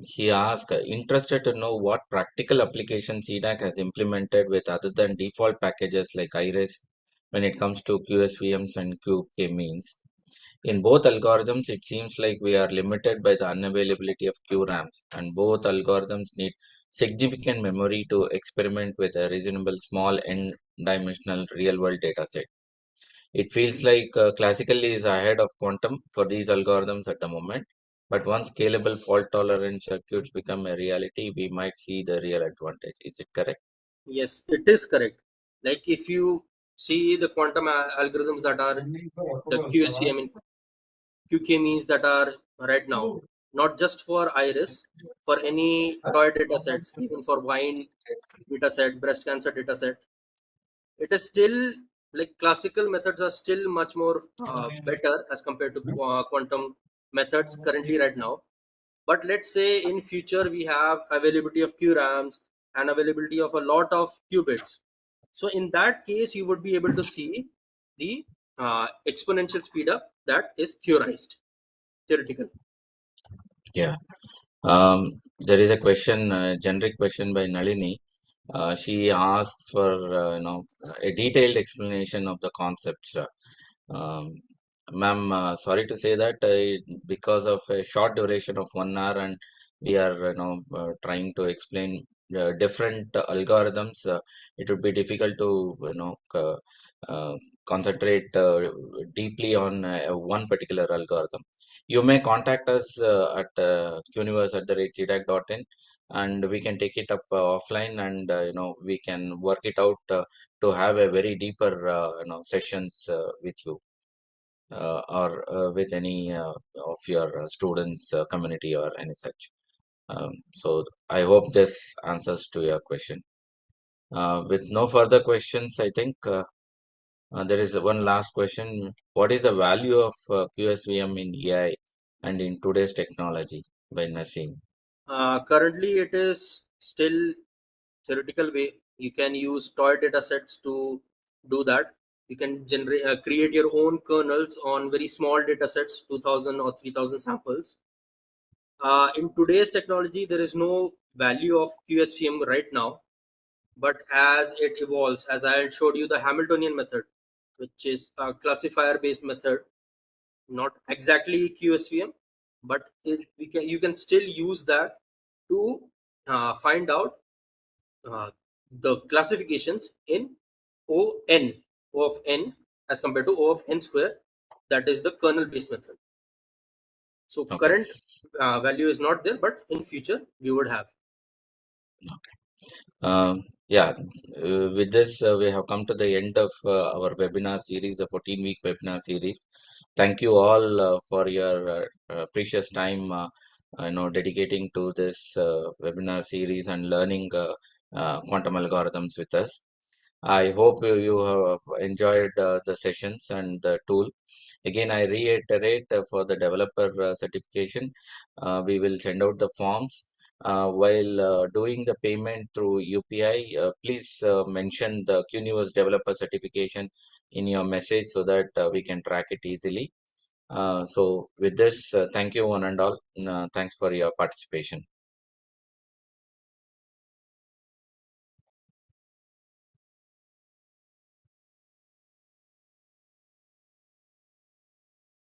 He asked, interested to know what practical application C-DAC has implemented with other than default packages like Iris when it comes to QSVMs and Q-KMeans. In both algorithms, it seems like we are limited by the unavailability of QRAMs, and both algorithms need significant memory to experiment with a reasonable small n-dimensional real-world dataset. It feels like classically is ahead of quantum for these algorithms at the moment, but once scalable fault-tolerant circuits become a reality, we might see the real advantage. Is it correct? Yes, it is correct. Like if you see the quantum algorithms that are the QSVM and QK means that are right now, not just for iris, for any toy data sets, even for wine data set, breast cancer data set, it is still like classical methods are still much more better as compared to quantum methods currently right now. But let's say in future we have availability of QRAMs and availability of a lot of qubits. So in that case, you would be able to see the exponential speed up that is theoretical. Yeah. There is a question, generic question by Nalini. She asks for a detailed explanation of the concepts. Um, Ma'am, sorry to say that because of a short duration of 1 hour, and we are trying to explain different algorithms, it would be difficult to uh, concentrate deeply on one particular algorithm. You may contact us at qniverse@gdac.in, and we can take it up offline, and we can work it out to have a very deeper sessions with you or with any of your students community or any such. So I hope this answers to your question. With no further questions, I think there is one last question. What is the value of QSVM in AI and in today's technology, by Naseem? Currently, it is still theoretical way. You can use toy data sets to do that. You can generate create your own kernels on very small data sets, 2000 or 3000 samples. In today's technology, there is no value of QSVM right now. But as it evolves, as I showed you the Hamiltonian method, which is a classifier based method, not exactly QSVM, but you can still use that to find out uh, the classifications in ON, O of n, as compared to O of n square, that is the kernel based method. So Okay. current value is not there, but in future we would have. Yeah, with this, we have come to the end of our webinar series, the 14-week webinar series. Thank you all for your precious time, dedicating to this webinar series and learning quantum algorithms with us. I hope you have enjoyed the sessions and the tool. Again, I reiterate for the developer certification, we will send out the forms. While doing the payment through UPI, please mention the Qniverse Developer Certification in your message so that we can track it easily. So with this, thank you one and all. Thanks for your participation.